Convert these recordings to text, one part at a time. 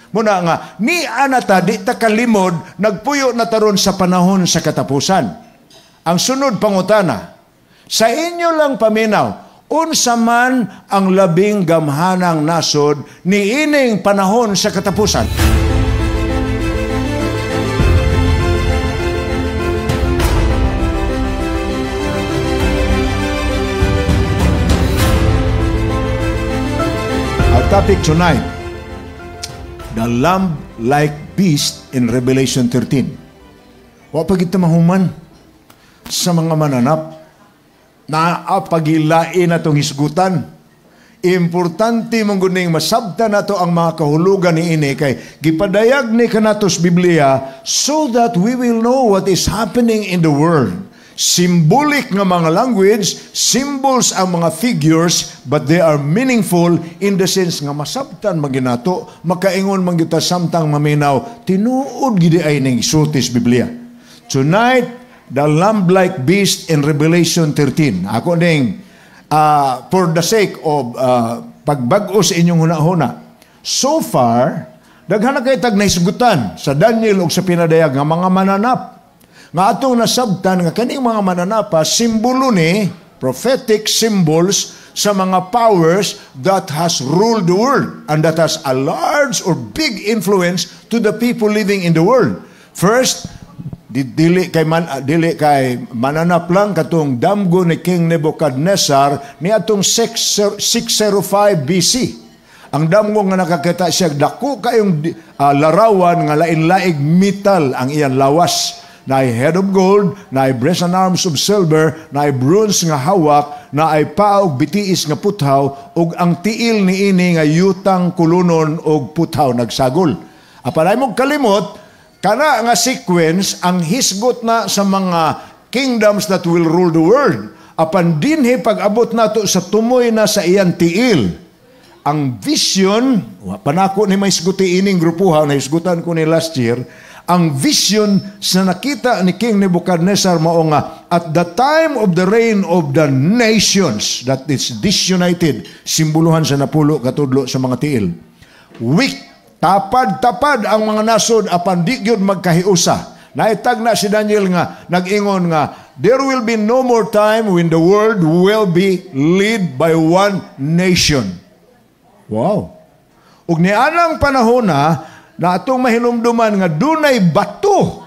Muna nga, ni anata di ta kalimod, nagpuyo na taron sa panahon sa katapusan. Ang sunod pangutana, sa inyo lang paminaw, unsa man ang labing gamhanang nasod ni ining panahon sa katapusan? Our topic tonight, the lamb-like beast in Revelation 13. Wa pagit mahuman sa mga mananap na pagilain atong hisgutan. Importante mong guning masabtan nato ang mga kahulugan ni ini kay gipadayag ni kanatos Biblia so that we will know what is happening in the world. Symbolic nga mga language, symbols ang mga figures, but they are meaningful in the sense nga masabtan maginato, makaingon mangyuta samtang maminaw, tinuod gidi ay ning isultis Biblia. Tonight, the lamb-like beast in Revelation 13. Ako ning, for the sake of pagbag-o sa inyong huna-huna, so far, daghan na kay tag naisgutan sa Daniel o sa pinadayag nga mga mananap. Nga atong nasabtan nga kaning mga mananapa, simbolo ni, prophetic symbols sa mga powers that has ruled the world and that has a large or big influence to the people living in the world. First, dili kay mananap lang katong damgo ni King Nebuchadnezzar ni atong 605 BC. Ang damgo nga nakakita siya dako kayong larawan nga lain-laing metal ang iyang lawas. Naay head of gold, naay breast and arms of silver, naay bronze nga hawak, naay paog bitiis nga puthaw, ug ang tiil ni ini nga yutang kulunon og puthaw nagsagol. Apanay mong kalimot, kana nga sequence ang hisgot na sa mga kingdoms that will rule the world. Apan dinhi pag-abot nato sa tumoy na sa iyang tiil. Ang vision, panako ni may hisguti ining grupuha na hisgutan ko ni last year, ang vision sa nakita ni King Nebuchadnezzar mao nga at the time of the reign of the nations that is disunited, simboluhan sa napulo katudlo sa mga tiil. Weak, tapad-tapad ang mga nasod apan di gyud magkahiusa. Naitag na si Daniel nga nag-ingon nga there will be no more time when the world will be led by one nation. Wow. Ug nianang panahon na atong mahinumduman nga dunay bato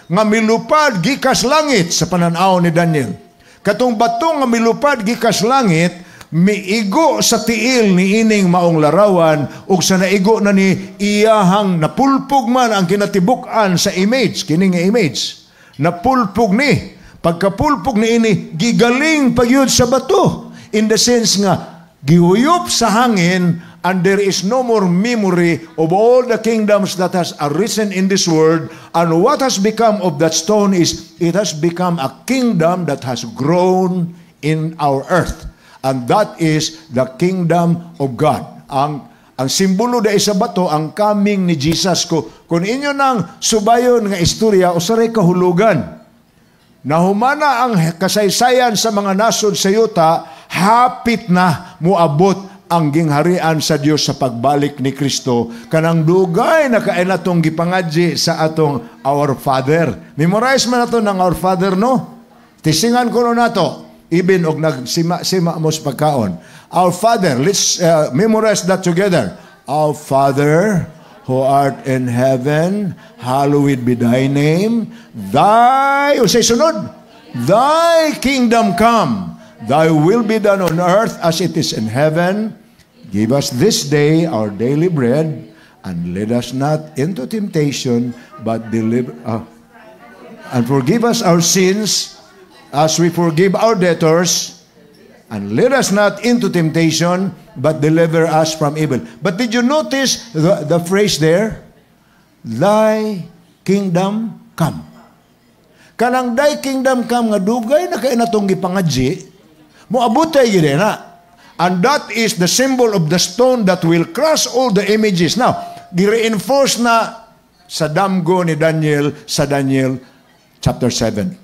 nga milupad gikas langit sa pananaw ni Daniel. Katong bato nga milupad gikas langit miigo sa tiil ni ining maong larawan ug sa naigo na ni iyahang napulpog man ang kinatibuk-an sa image, kining image. Napulpog ni. Pagkapulpog ni ini gigaling pagyud sa bato in the sense nga gihuyop sa hangin and there is no more memory of all the kingdoms that has arisen in this world. And what has become of that stone is, it has become a kingdom that has grown in our earth. And that is the kingdom of God. Ang simbolo da isa bato, ang coming ni Jesus ko. Kung inyo nang subayon nga istorya, usaray kahulugan. Nahumana ang kasaysayan sa mga nasod sa yuta, hapit na muabot ang gingharian sa Dios sa pagbalik ni Kristo kanang dugay na kainatong gipangadji sa atong Our Father. Memorize man nato ng Our Father, no? Tisingan ko no nato even og nagsima mo sa pagkaon. Our Father, let's memorize that together. Our Father who art in heaven, hallowed be thy name. Thy, o say sunod, thy kingdom come. Thy will be done on earth as it is in heaven. Give us this day our daily bread, and lead us not into temptation, but and forgive us our sins as we forgive our debtors, and lead us not into temptation, but deliver us from evil. But did you notice the phrase there? Thy kingdom come. Kanang thy kingdom come nga dugay na kay natong gipangadji, moabutay gid na. And that is the symbol of the stone that will crush all the images. Now, gi-reinforce na sa damgo ni Daniel sa Daniel chapter 7.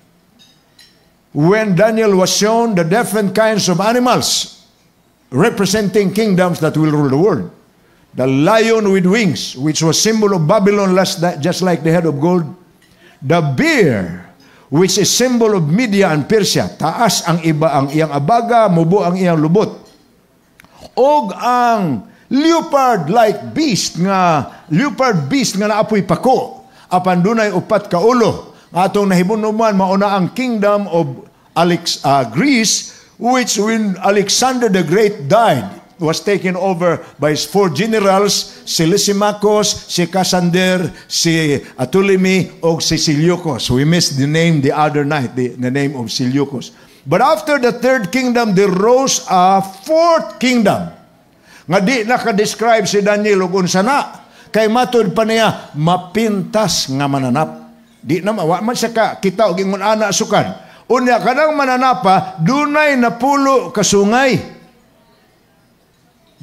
When Daniel was shown the different kinds of animals representing kingdoms that will rule the world. the lion with wings, which was symbol of Babylon, just like the head of gold. The bear, which is symbol of Media and Persia. Taas ang iba ang iyang abaga, mubo ang iyang lubot. Og ang leopard beast nga naapoy pako. Apan dunay upat ka ulo. Atong nahimunuman mauna ang kingdom of Greece, which when Alexander the Great died, was taken over by his 4 generals, si Lysimachus, si Cassander, si Ptolemy, o si Seleucus. We missed the name the other night, the name of Seleucus. But after the 3rd kingdom, there rose a 4th kingdom. Nga di naka-describe si Daniel og unsa na. Kay matud pa niya, mapintas nga mananap. Di na man siya ka, kita og ingon ana sukan. Unya kanang mananapa, dunay napulo ka sungay.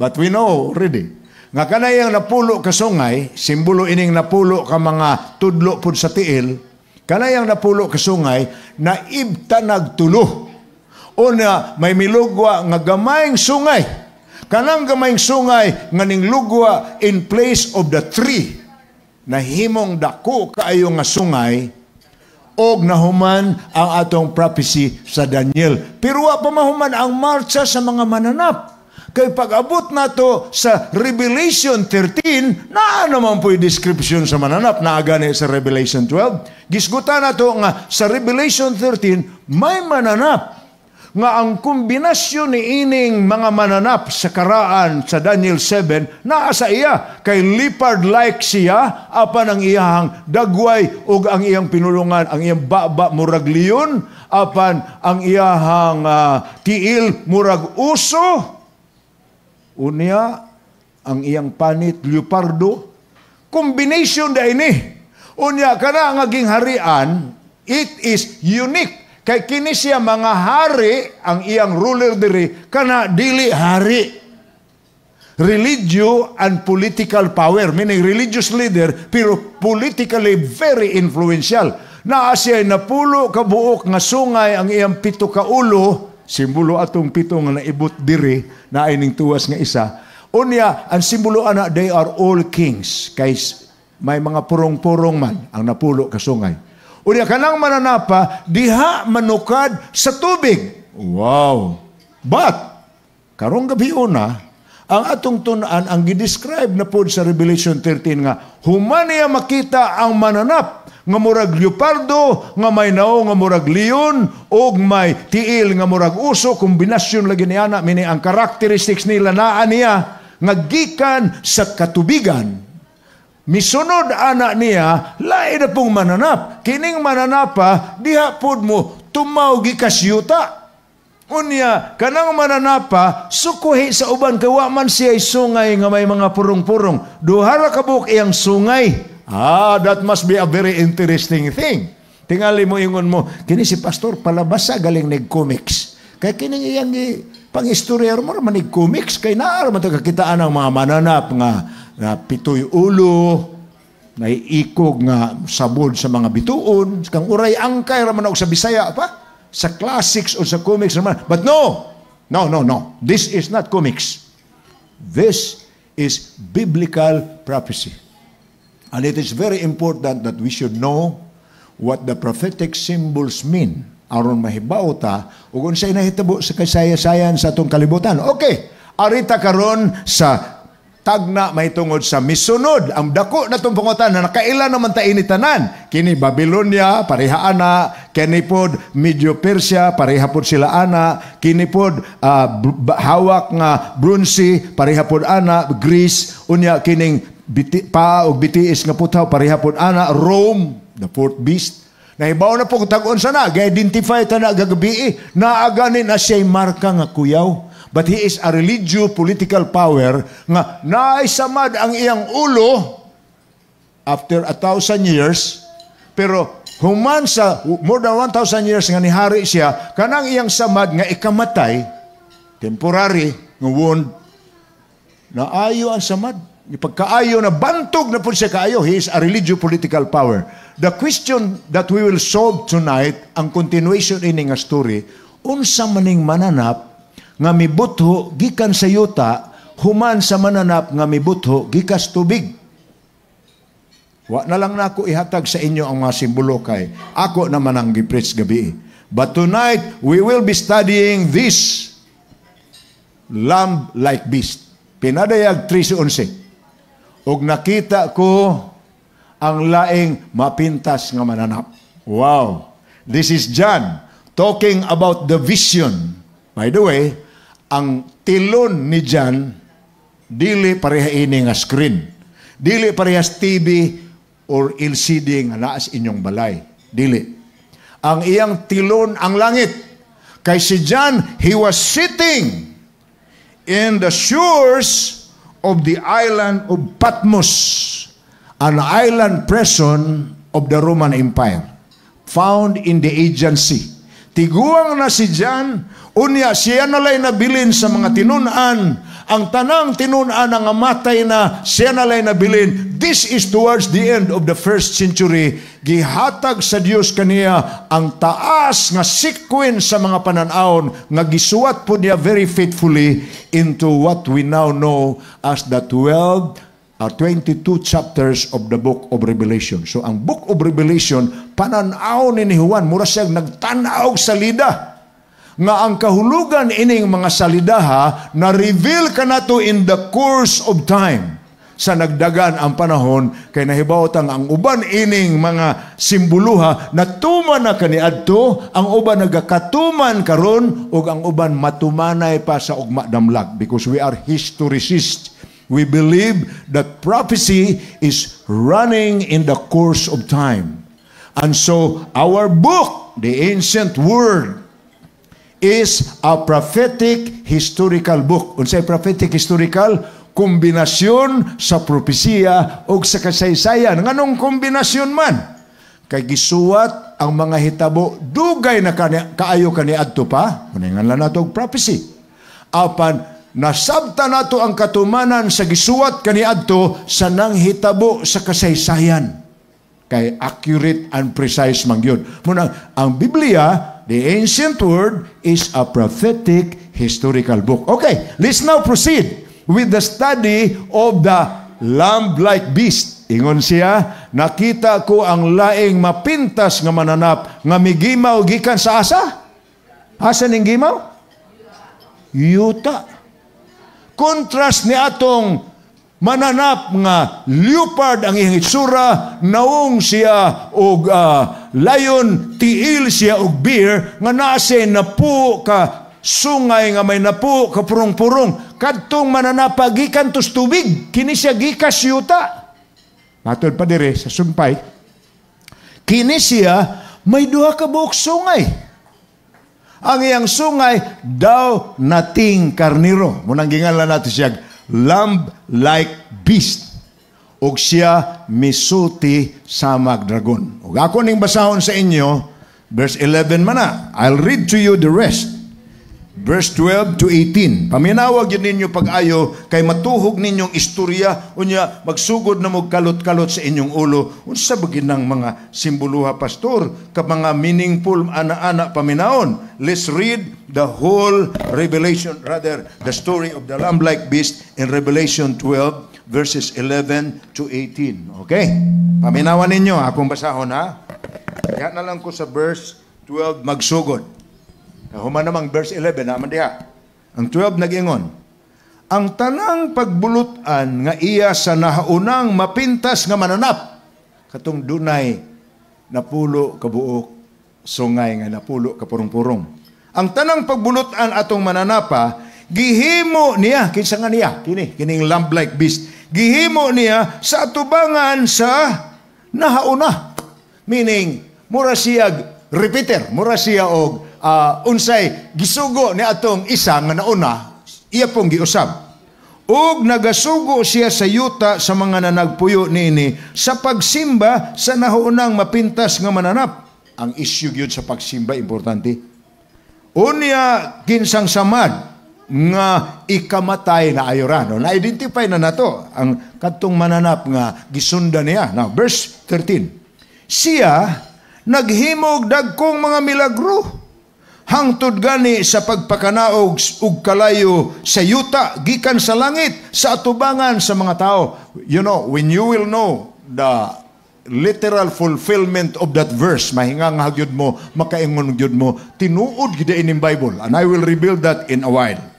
But we know already, nga kanayang napulo ka sungay, simbolo ining napulo ka mga tudlo pud sa tiil, kanayang napulo ka sungay, naibta nagtulo. Una, may milugwa nga gamayng sungay. Kanang gamayng sungay nga ning lugwa in place of the tree, nahimong dako kaayo nga sungay, og nahuman ang atong prophecy sa Daniel. Pero wa pa mahuman ang marcha sa mga mananap. Kay pag-abot nato sa Revelation 13, naa naman po yung description sa mananap, naagani sa Revelation 12. Gisgutan nato nga sa Revelation 13, may mananap. Nga ang kombinasyon ni ining mga mananap sa karaan sa Daniel 7, naa sa iya. Kay leopard-like siya, apan ang iyang dagway o ang iyang pinulungan, ang iyang baba murag leon, apan ang iyang tiil murag uso. Unya, ang iyang panit, leopardo. Combination da ini. Unya, kana ang aging harian, it is unique. Kay kini siya mga hari, ang iyang ruler diri, kana dili hari. Religio and political power, meaning religious leader, pero politically very influential. Naa siya napulo ka buok nga sungay, ang iyang 7 ka ulo, simbolo atong 7 nga naibot diri, na ining tuwas nga isa. Unya, ang simbolo ana, they are all kings. Kay may mga purong-purong man ang napulo ka sungay. Unya, kanang mananapa, diha manukad sa tubig. Wow! But, karong gabi una, ang atong tunaan, ang gidescribe na po sa Revelation 13 nga, human niya makita ang mananap, nga murag leopardo, nga may nao, nga murag leon, o may tiil, nga murag uso, kombinasyon lagi niya na, meaning ang characteristics nila naa niya, nga gikan sa katubigan. Misunod ana niya, lain na pong mananap. Kining mananapa, diha pod mo, tumaw gikas yuta. Unya, kanang mananapa, sukuhi sa uban, kawa man siya sungay nga may mga purong-purong. Duhara kabuk iyang sungay. That must be a very interesting thing. Tingali mo, ingon mo, kini si pastor palabasa galing nag-comics. Kaya kining iyang pang-historiyar mo naman nag-comics. Kaya naaraman ito kakitaan ng mga mananap nga pitoy ulo, naiikog nga sabod sa mga bituon, kang uray angkay raman og sa Bisaya pa, sa classics o sa comics raman. But no. This is not comics. This is biblical prophecy. And it is very important that we should know what the prophetic symbols mean aron mahibaw ta ug unsay nahitabo sa kasaysayan sa atong kalibutan. Okay, arita karon sa tagna may tungod sa misunod ang dako natong pangutan na nakaila naman ta initanan. Kini Babylonia pareha ana, kini pod Medio Persia pareha pod sila ana, kini pod hawak nga Bronze pareha pod ana, Greece unya kining BTS nga putaw pareha pod ana, Rome the 4th beast. Nahibaw na po tag-on sana, ga-identify ta na gagabi naaganin na siya'y marka nga kuyaw. But he is a religio-political power nga naisamad ang iyang ulo after 1,000 years, pero human sa more than 1,000 years nga nihari siya, kanang iyang samad nga ikamatay, temporary, nga wound, naayo ang samad. Pagkaayo na bantog na po siya kaayo, he is a religio-political power. The question that we will solve tonight, ang continuation ini nga story, unsa maning mananap nga mibutho gikan sa yuta, human sa mananap nga mibutho gikas tubig. Wa na lang nako ihatag sa inyo ang mga simbolo kay ako naman ang gi-preach gabi. But tonight we will be studying this lamb like beast. Pinadayag 3:11. Og nakita ko ang laing mapintas nga mananap. Wow. This is John talking about the vision. By the way, ang tilon ni John dili pareha ini nga screen. Dili parehas TV or LCD nga naa sa inyong balay. Dili. Ang iyang tilon ang langit. Kay si John, he was sitting in the shores of the island of Patmos, an island prison of the Roman Empire, found in the Aegean Sea. Tiguang na si John, unya siya nalay nabilin sa mga tinunan, ang tanang tinunan nga matay na, siya nalay nabilin. This is towards the end of the 1st century. Gihatag sa Dios kaniya ang taas nga sequence sa mga pananaon nga gisuwat po niya very faithfully into what we now know as the 22 chapters of the book of Revelation. So ang book of Revelation, pananaw ni Juan, mura siyang nagtanaw sa salida. Nga ang kahulugan ining mga salidaha, na-reveal ka na to in the course of time. Sa nagdagan ang panahon, kay nahibawtang ang uban ining mga simboluha, natuman na kaniadto, ang uban nagakatuman karon ug ang uban matumanay pa sa ugma damlag. Because we are historicists. We believe that prophecy is running in the course of time. And so, our book, the Ancient Word, is a prophetic historical book. Unsay prophetic historical? Kombinasyon sa propesiya o sa kasaysayan. Nganong kombinasyon man? Kay gisuwat ang mga hitabo, dugay na kaayo kaniadto pa, uningan lang nato prophecy. Apan, nasabta nato ang katumanan sa gisuwat kaniadto sa nanghitabo sa kasaysayan. Kay accurate and precise man yun. Muna, ang Biblia, the Ancient Word, is a prophetic historical book. Okay, let's now proceed with the study of the lamb-like beast. Ingon siya, nakita ko ang laing mapintas nga mananap nga migimaw gikan sa asa? Asa ning gimaw? Yuta. Contrast ni atong mananap nga leopard ang iyang itsura, naong siya og lion, tiil siya og bear, nga nase napu ka sungay nga may napu ka purong-purong. Kadtong mananapa gikan tus tubig, kini siya gikas yuta. Matod pa dire sa sumpay, kini siya may duha ka buok sungay. Ang iyang sungay daw nating karniro. Munang gingalan natin siya lamb-like beast. Og siya misuti samag dragon. Og ako ning basahon sa inyo, verse 11 man na. I'll read to you the rest. Verse 12 to 18. Paminawag yun ninyo pag-ayo, kay matuhog ninyong istorya, unya magsugod na mo kalot-kalot sa inyong ulo. Unsa bagin ng mga simboluha, pastor, ka mga meaningful ana-ana paminaon. Let's read the whole Revelation, rather the story of the lamb-like beast in Revelation 12, verses 11 to 18. Okay? Paminawan ninyo, akong basahon ha. Kaya na lang ko sa verse 12 magsugod. Human namang verse 11, naman diha. Ang 12 nag-ingon, ang tanang pagbulutan nga iya sa nahaunang mapintas nga mananap, katong dunay napulo kabuok, sungay nga napulo kapurong-purong. Ang tanang pagbulutan atong mananapa, gihimo niya, kinsa nga niya, kining lamb-like beast, gihimo niya sa atubangan sa nahauna. Meaning, mura siya repeater, mura siya og unsay gisugo ni atong isa nga nauna, iya pong giusab. Ug nagasugo siya sa yuta sa mga nanagpuyo niini sa pagsimba sa naunang mapintas nga mananap. Ang issue gyud sa pagsimba importante. Unya kinsang samad nga ikamatay na ayoran. No? Na-identify na nato ang kadtong mananap nga gisunda niya. Now, verse 13. Siya naghimog dagkong mga milagro. hangtod gani sa pagpakanaog ug kalayo sa yuta gikan sa langit sa atubangan sa mga tao. You know, when you will know the literal fulfillment of that verse, mahingang hagyod mo, makaingon gyud mo, tinuod gid ining Bible, and I will reveal that in a while.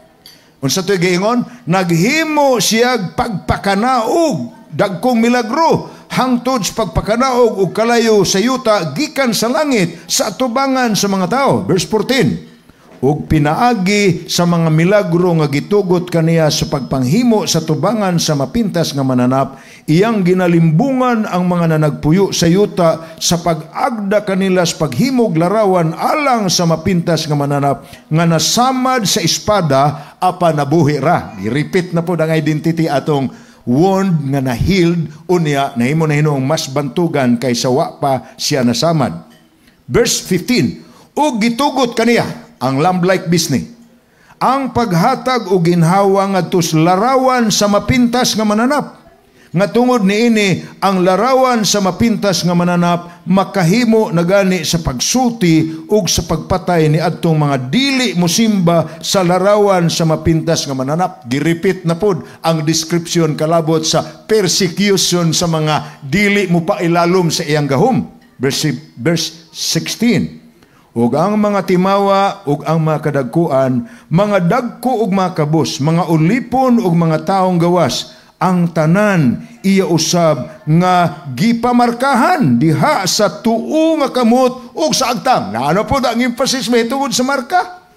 Unsa toy giingon? Naghimo siya pagpakanaog dagkong milagro hangtod sa pagpakanaog ug kalayo sa yuta gikan sa langit sa atubangan sa mga tao. Verse 14. Ug pinaagi sa mga milagro nga gitugot kaniya sa pagpanghimo sa tubangan sa mapintas nga mananap, iyang ginalimbungan ang mga nanagpuyo sa yuta sa pag-agda kanila sa paghimog larawan alang sa mapintas nga mananap nga nasamad sa espada apan nabuhi ra. I-repeat na po ang identity atong wound nga na-healed unya nahimo na hinuong mas bantugan kaysa wa pa siya nasamad. Verse 15. Ug gitugot kaniya ang lamb-like business, ang paghatag o ginhawa ngadto sa larawan sa mapintas nga mananap. Nga tungod niini ang larawan sa mapintas nga mananap makahimo na gani sa pagsulti ug sa pagpatay ni adtong mga dili mosimba sa larawan sa mapintas nga mananap. Gi-repeat na pod ang description kalabot sa persecution sa mga dili mo pa ilalom sa iyang gahom. Verse 16. Ug ang mga timawa ug ang mga kadagkuan, mga dagko ug mga kabus, mga ulipon ug mga taong gawas, ang tanan iya usab nga gipamarkahan diha sa tuo nga kamot ug sa agtang. Na ano po ang emphasis may tungod sa marka?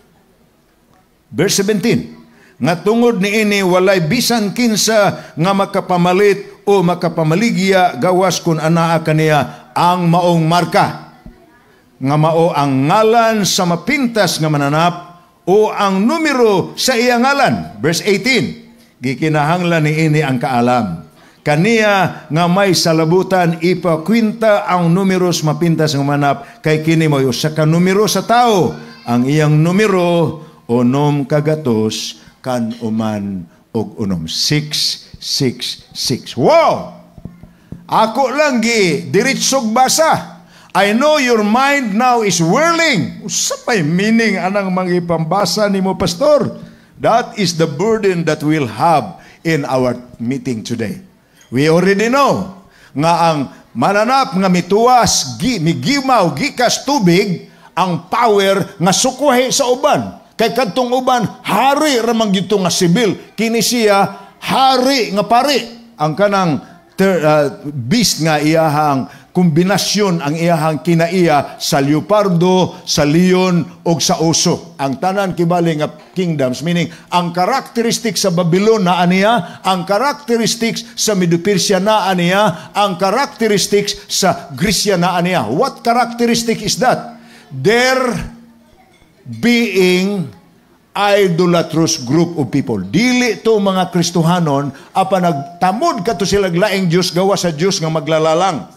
Verse 17. Nga tungod niini walay bisan kinsa nga makapamalit o makapamaligya gawas kun anaa kaniya ang maong marka. Nga mao ang ngalan sa mapintas nga mananap o ang numero sa iyang ngalan. Verse 18. Gikinahanglan niini ang kaalam. Kaniya nga may salabutan ipakwinta ang numero sa mapintas nga mananap kay kini mo sa kanumero sa tao. Ang iyang numero unom kagatos kan uman og unom. 666. Wow! Ako lang gi diritsog basa. I know your mind now is whirling. Usa pay meaning anang mangipambasa nimo, pastor? That is the burden that we'll have in our meeting today. We already know nga ang mananap nga mituwas, migimaw, gikas tubig, ang power nga sukuhi sa uban. Kay kadtong uban, hari ramang gito nga sibil. Kini siya, hari nga pari. Ang kanang beast nga iyahang kombinasyon ang iyahang kinaiya sa leopardo, sa leon, o sa oso. Ang tanan kibali nga kingdoms, meaning ang characteristics sa Babylon na aniya, ang characteristics sa Medo-Persia na aniya, ang characteristics sa Grisya na aniya. What characteristic is that? Their being idolatrous group of people. Dili to mga Kristohanon, apa nagtamod ka to sila laing Diyos, gawa sa Diyos nga maglalalang.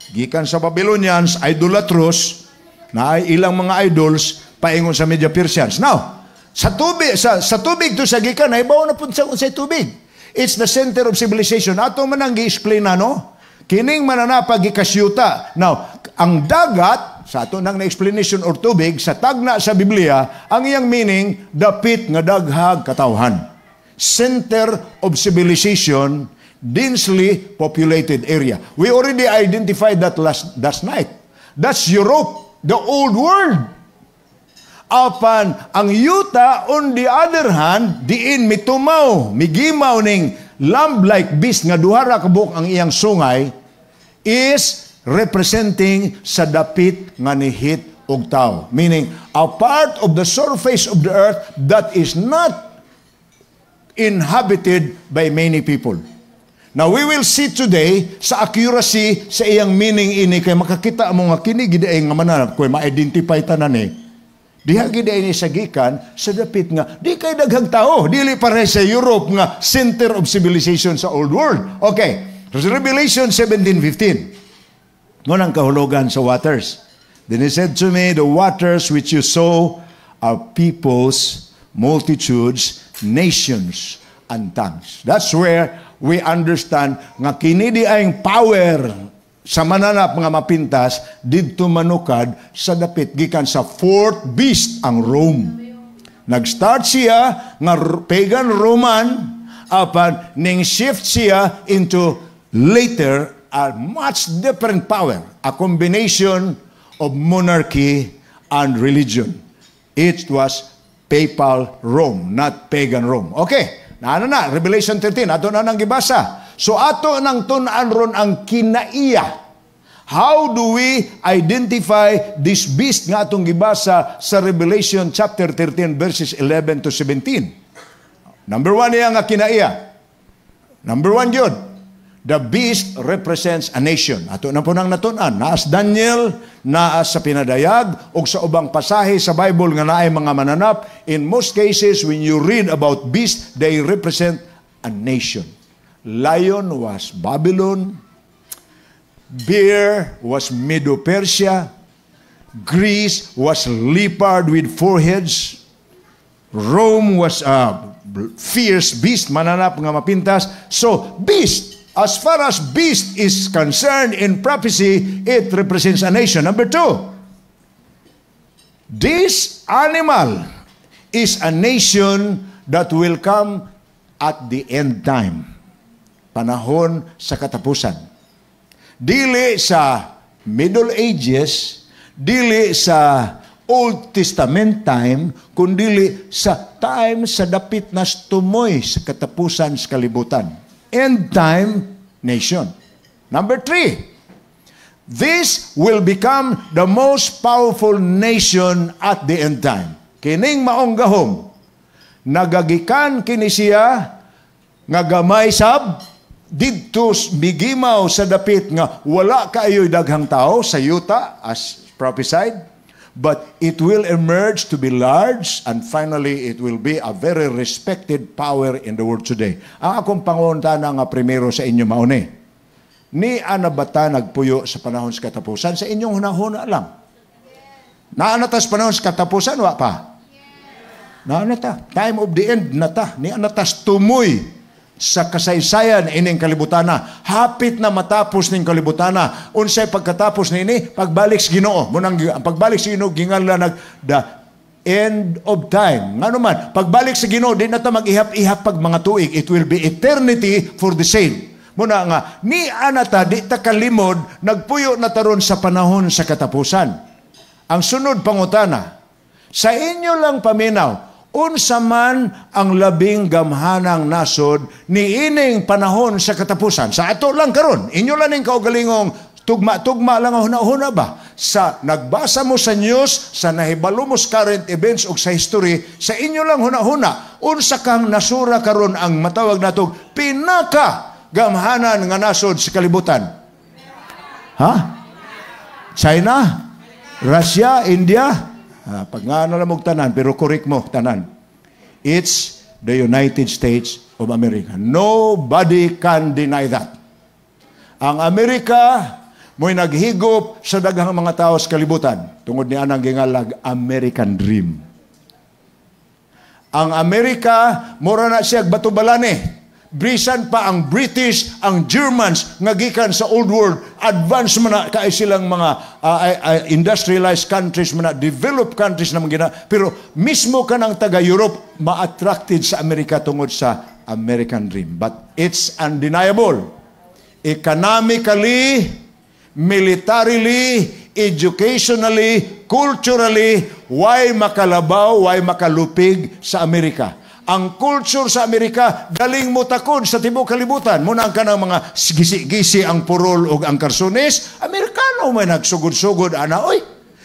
Gikan sa Babylonians, idolatrous, na ay ilang mga idols, paingon sa Medo-Persians. Now, sa tubig to sa gikan, ay bawa na po sa tubig. It's the center of civilization. Ato man ang gi-explain na, no? Kining mananapag gikasyuta. Now, ang dagat, sa ato nang na-explanation or tubig, sa tagna sa Biblia, ang iyang meaning, dapit nga daghag katawhan. Center of civilization, densely populated area. We already identified that last night. That's Europe, the old world. Apan, ang yuta, on the other hand, diin mitumaw, migimaw ning lamb-like beast nga duhara kabuk ang iyang sungay, is representing sa dapit nga nihit og tao. Meaning, a part of the surface of the earth that is not inhabited by many people. Now, we will see today sa accuracy sa iyang meaning ini kay makakita mo nga kini gid ay nga mananap kay ma-identify tanan ni. Diha gid ay ni sa gikan sa dapit nga di kay daghang tao, dili pare sa Europe nga center of civilization sa old world. Okay. So, Revelation 17:15. Ngunang kahulugan sa waters. Then he said to me, the waters which you saw are peoples, multitudes, nations, and tongues. That's where we understand nga kini di ay power sa mananap mga mapintas didto manukad sa dapit gikan sa fourth beast ang Rome. Nag-start siya nga pagan Roman apan ning shift siya into later a much different power, a combination of monarchy and religion. It was papal Rome, not pagan Rome. Okay, na Revelation 13, ato na nang gibasa. So ato nang tunan ron ang kinaiya. How do we identify this beast nga atong gibasa sa Revelation chapter 13 verses 11 to 17? Number 1 niya nga kinaiya. Number 1 yun. The beast represents a nation. Ato na po nang natunan. Naas Daniel, naas sa pinadayag, o sa ubang pasahe sa Bible nga naay mga mananap. In most cases, when you read about beast, they represent a nation. Lion was Babylon. Bear was Medo-Persia. Greece was leopard with 4 heads. Rome was a fierce beast, mananap nga mapintas. So, beast, as far as beast is concerned in prophecy, it represents a nation. Number 2, this animal is a nation that will come at the end time. Panahon sa katapusan. Dili sa Middle Ages, dili sa Old Testament time, kundi sa time sa dapit na tumoy sa katapusan sa kalibutan. End time nation. Number 3, this will become the most powerful nation at the end time. Kining maong gahom, nagagikan kini siya nga gamay sab didto migimaw sa dapit nga wala kaayoy daghang tao sa yuta as prophesied, but it will emerge to be large and finally it will be a very respected power in the world today. Ang akong panguntana nga primero sa inyo mauni, ni ana bata nagpuyo sa panahon sa katapusan? Sa inyong hunahuna lang. Naanatas panahon sa katapusan, wa pa? Naanata. Time of the end nata. Ni anatas tumoy sa kasaysayan ining kalibutana. Hapit na matapos ning kalibutana. Unsay pagkatapos nini? Pagbalik sa Ginoo. Munang pagbalik sa Ginoo ginganlan nag the end of time. Ngano man, pagbalik sa Ginoo di na ta mag-ihap-ihap pag mga tuig. It will be eternity for the same. Muna nga, ni anata di ta kalimod nagpuyo na taron sa panahon sa katapusan. Ang sunod pangutana, sa inyo lang paminaw, unsa man ang labing gamhanang nasod ni ining panahon sa katapusan. Sa ato lang karon, inyo lang ning kaugalingong tugma-tugma lang ang hunahuna ba? Sa nagbasa mo sa news, sa nahibalo mo sa current events o sa history, sa inyo lang hunahuna, unsa kang nasura karon ang matawag natong pinaka gamhanan nga nasod sa kalibutan? Ha? China? Russia? India? Pag nga nalamog tanan, pero correct mo tanan. It's the United States of America. Nobody can deny that. Ang Amerika mo'y naghigop sa daghang mga tao sa kalibutan. Tungod ni anang gingalag American Dream. Ang Amerika, mura na siya batubalani. Brisan pa ang British, ang Germans, nga gikan sa old world, advanced man na kay silang mga industrialized countries, man na developed countries naman gina. Pero mismo ka ng taga-Europe, ma-attracted sa Amerika tungod sa American Dream. But it's undeniable. Economically, militarily, educationally, culturally, why makalabaw, why makalupig sa Amerika. Ang culture sa Amerika, daling mo takod sa tibok kalibutan. Muna ka ng mga gisi-gisi ang purol o ang karsunis, Amerikano may nagsugod-sugod, ana, oy,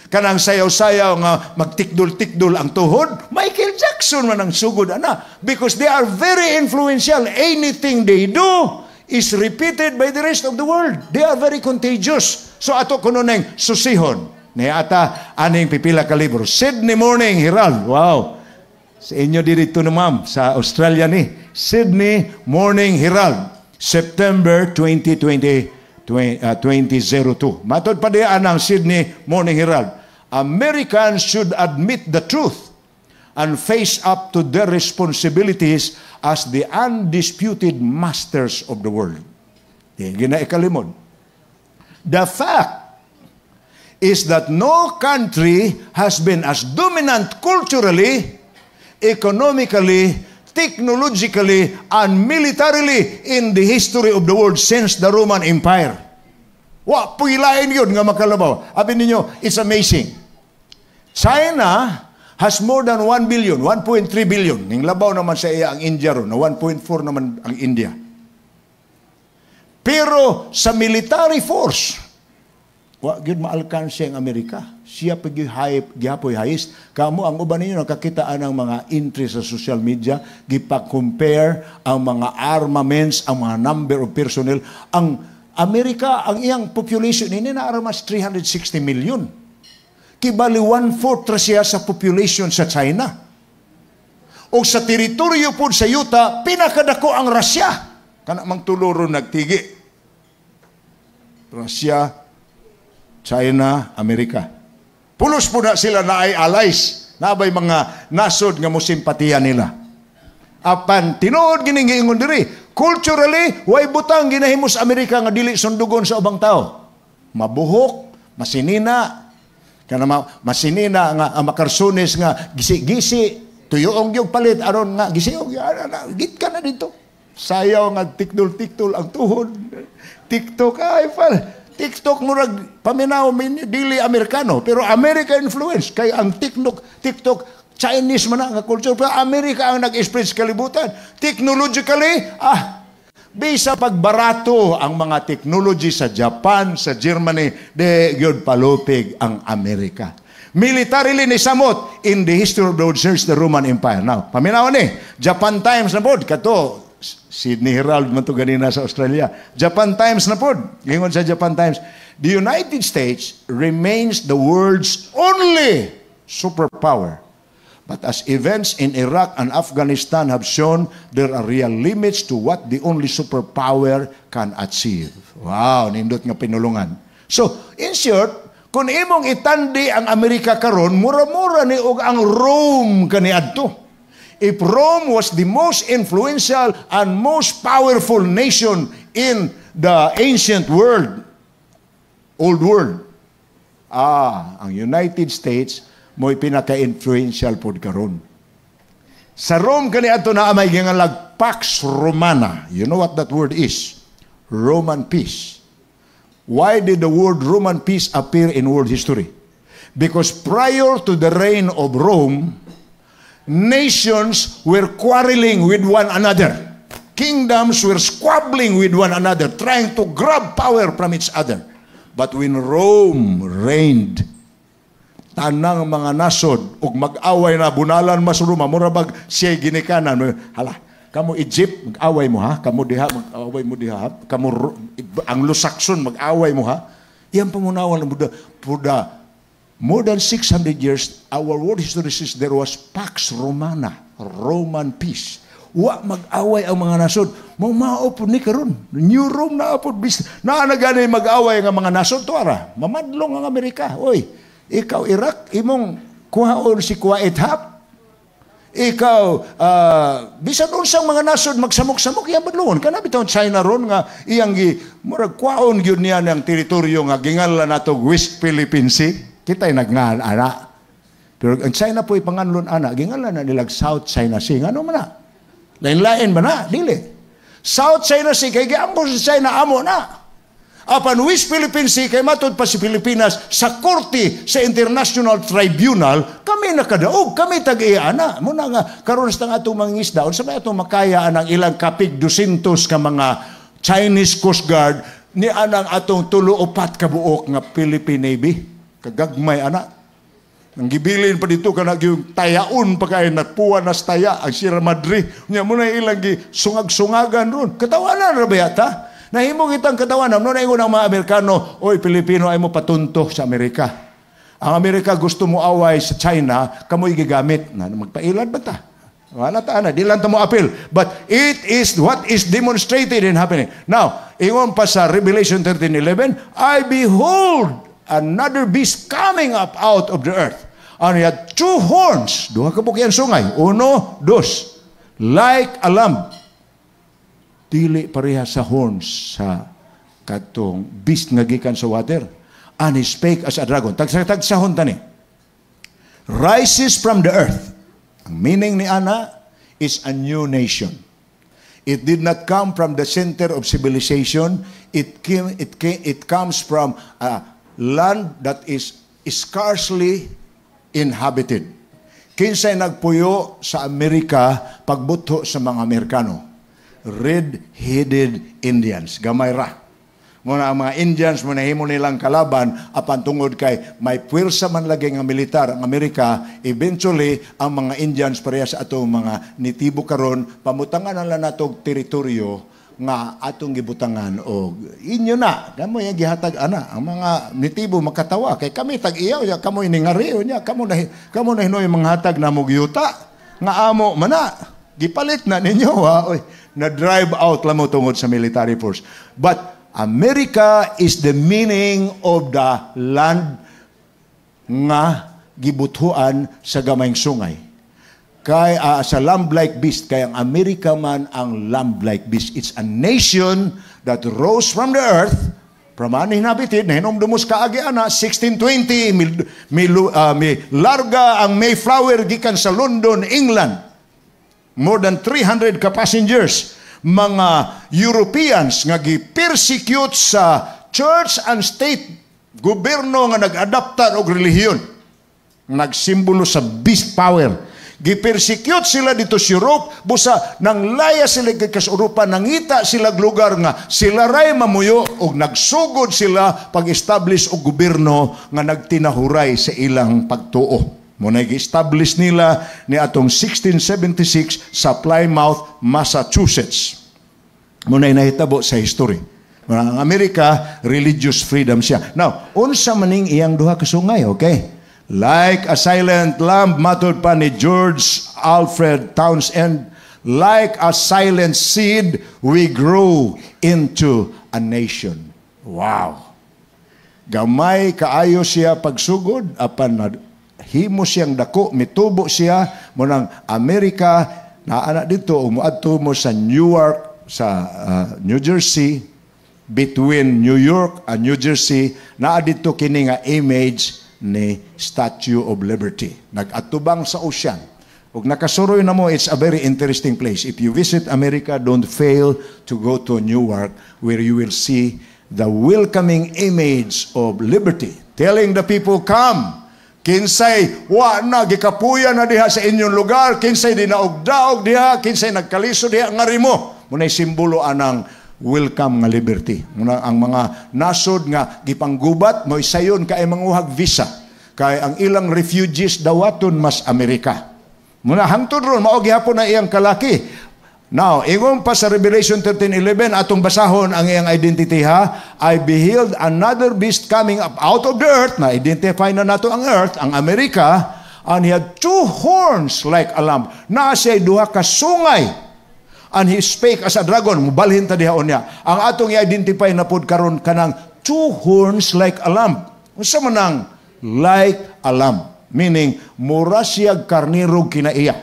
kanang sayaw-sayaw nga magtikdol-tikdol ang tuhod, Michael Jackson man ang sugod, ana. Because they are very influential. Anything they do is repeated by the rest of the world. They are very contagious. So ato kuno neng susihon. Ni ata aning pipila ka libro. Sydney Morning Herald. Wow. Sa inyo dito na ma'am, sa Australia ni. Sydney Morning Herald, September 2002. Matod pa diyan ang Sydney Morning Herald. Americans should admit the truth and face up to their responsibilities as the undisputed masters of the world. Ginaikalimod. The fact is that no country has been as dominant culturally, economically, technologically, and militarily in the history of the world since the Roman Empire. Wa, pugilain yun nga makalabaw. Abin ninyo, it's amazing. China has more than 1 billion, 1.3 billion. Ning labaw naman sa iya ang India ron, na 1.4 naman ang India. Pero sa military force, wa gyud maalkanse ang Amerika. Siya pa gihapoy highest. Kamo ang uban ninyo nakakitaan ang mga entry sa social media, gipa-compare ang mga armaments, ang mga number of personnel. Ang Amerika, ang iyang population nini na mas 360 million. Kibali 1/4 ra siya sa population sa China. O sa teritoryo po sa yuta, pinakadako ang Russia. Kana mang tuluro nagtigi. Russia, China, Amerika. Pulos po na sila na ay allies. Nabay mga nasod nga mo simpatiya nila. Apan, tinuod giningiingon diri. Culturally, way butang ginahimos Amerika nga dili sundugon sa ubang tao. Mabuhok, masinina, kana masinina nga makarsunes nga gisi-gisi, tuyoong yung palit, aron nga gisiog, git ka na dito. Sayaw nga tiktol-tiktol ang tuhod. TikTok, ay pal. TikTok murag paminaw dili Amerikano pero America influence kay ang TikTok Chinese man nga culture pero Amerika ang nag-spread sa kalibutan. Technologically bisa pagbarato ang mga technology sa Japan, sa Germany, de gyud palupig ang Amerika. Militarily ni samot in the history of the world since the Roman Empire. Now, paminaw ni Japan Times na pod kato Sydney Herald man to ganina sa Australia. Japan Times na pod. Gingon sa Japan Times, the United States remains the world's only superpower. But as events in Iraq and Afghanistan have shown, there are real limits to what the only superpower can achieve. Wow, nindot nga pinulungan. So, in short, kung imong itandi ang Amerika karon, mura-mura ni og ang Rome kaniadto. If Rome was the most influential and most powerful nation in the ancient world, old world, ang United States mo'y pinaka-influential pod karon. Sa Rome kaniadto na amay gingalag Pax Romana. You know what that word is? Roman peace. Why did the word Roman peace appear in world history? Because prior to the reign of Rome, nations were quarreling with one another. Kingdoms were squabbling with one another, trying to grab power from each other. But when Rome reigned, tanang mga nasod, ug mag-away na bunalan masuruma, murabag siya ginikanan. Hala, kamo Egypt, mag-away mo ha? Kamo diha, mag-away mo diha ha? Kamo Anglo-Saxon, mag-away mo ha? Iyan pamunawan ng Buddha. More than 600 years, our world history says there was Pax Romana, Roman peace. Wa mag-away ang mga nasod. Maupod ni karon. New Rome na apod. Na nagani mag-away ang mga nasod to ara. Mamadlong ang Amerika. Oy, ikaw Iraq, imong kuhaon si Kuwait Hap. Ikaw, bisan unsang mga nasod magsamok-samok, yan badlungon. Kana bitaw China ron nga, iyang murag kwaon yun niya ng teritoryo nga gingalan nato West Philippine Sea. Kita'y nagngaan, ana. Pero ang China po'y panganlon, ana. Gingalan na nilag South China Sea. Ano man na? Lain-lain ba na? Dili. South China Sea, kay giambo sa China, amo na. Apan West Philippine Sea, kay matod pa si Pilipinas, sa korte, sa International Tribunal, kami nakadaog, kami tag-iya, ana. Muna nga, karon sa nga itong mga isda, sa may itong makayaan ang ilang kapig 200 ka mga Chinese Coast Guard, ni anang atong 3-4 kabuok nga Philippine Navy. Kagagmay anak. Nang gibilin pa dito kanag yung tayaon pa kay natpuan nas taya ang Sierra Madre. Nya mo na ilang gi sungag-sungagan ron. Katawanan ra ba yata? Nahimo kitang katawanan no na ingon ang mga Amerikano, oy Pilipino ay mo patunto sa Amerika. Ang Amerika gusto mo away sa China, kamoy gigamit na magpailad ba ta? Wala ta na, di lang ta mo appeal. But it is what is demonstrated and happening. Now, ingon pa sa Revelation 13:11, I behold another beast coming up out of the earth. And he had 2 horns. Duha ka bukyan sungay. 1, 2. Like a lamb. Dili pareha sa horns sa katong beast nga gikan sa water. And he spake as a dragon. Tagsahon tani. Rises from the earth. Ang meaning ni ana is a new nation. It did not come from the center of civilization. It comes from a land that is scarcely inhabited. Kinsay nagpuyo sa Amerika pagbutho sa mga Amerikano? Red-headed Indians. Gamay ra. Muna ang mga Indians, muna himo nilang kalaban, apan tungod kay may puwersa man lagi nga militar ang Amerika, eventually, ang mga Indians pareha sa atong mga nitibo karon pamutangan na lang natong teritoryo nga atong gibutangan o inyo na, kamo yung gihatag ana, ang mga nitibo makatawa, kay kami tag-iyaw, kamo iningariyo niya, kamo na hinoy mga hatag na mugyuta, nga amo, mana, gipalit na ninyo, ha? Oy, na-drive out lang mo tungod sa military force. But, America is the meaning of the land nga gibuthuan sa gamayng sungay. Kay sa lamb-like beast, kay ang America man ang lamb-like beast. It's a nation that rose from the earth, from ano hinabitid, na hinumdumos kaagi ana, 1620, may larga ang Mayflower gikan sa London, England. More than 300 ka-passengers. Mga Europeans nga gi-persecute sa church and state gobyerno nga nag-adapta og relihiyon, nagsimbolo sa beast power. Gi-persecute sila dito sa Europe, busa nang laya sila kay Europa, nangita sila lugar nga sila ray mamuyo og nagsugod sila pag-establish og gobyerno nga nagtinahuray sa ilang pagtuo. Muna gi-establish nila ni atong 1676 sa Plymouth, Massachusetts. Muna nahitabo sa history. Ang Amerika, religious freedom siya. Now, unsa maning iyang duha ka sungay, okay? Like a silent lamb, matod pa ni George Alfred Townsend, like a silent seed, we grow into a nation. Wow! Gamay kaayo siya pagsugod, apan himo siyang dako, mitubo siya, munang Amerika, naana dito, umuadto mo sa Newark, sa New Jersey, between New York and New Jersey, naa dito kini nga image ni Statue of Liberty. Nag-atubang sa ocean. Ug nakasuroy na mo, it's a very interesting place. If you visit America, don't fail to go to Newark where you will see the welcoming image of liberty, telling the people, come. Kinsay wa na gikapuya na diha sa inyong lugar, kinsay dinaog-daog diha, kinsay nagkaliso diha ngarimo. Munay simbolo anang welcome nga liberty. Muna ang mga nasod nga gipanggubat mo sayon kay manguhag visa. Kay ang ilang refugees dawaton mas Amerika. Muna hangtod ron mao gihapon na iyang kalaki. Now, ingon pa sa Revelation 13:11 atong basahon ang iyang identity ha. I beheld another beast coming up out of the earth. Na identify na nato ang earth, ang Amerika, and he had two horns like a lamb. Naa siya duha ka sungay. And he spake as a dragon. Mubalhin ta dihaon niya. Ang atong i-identify na pod karon kanang two horns like a lamb. Unsa man ang like a lamb? Meaning mura siya karniro kinaiya.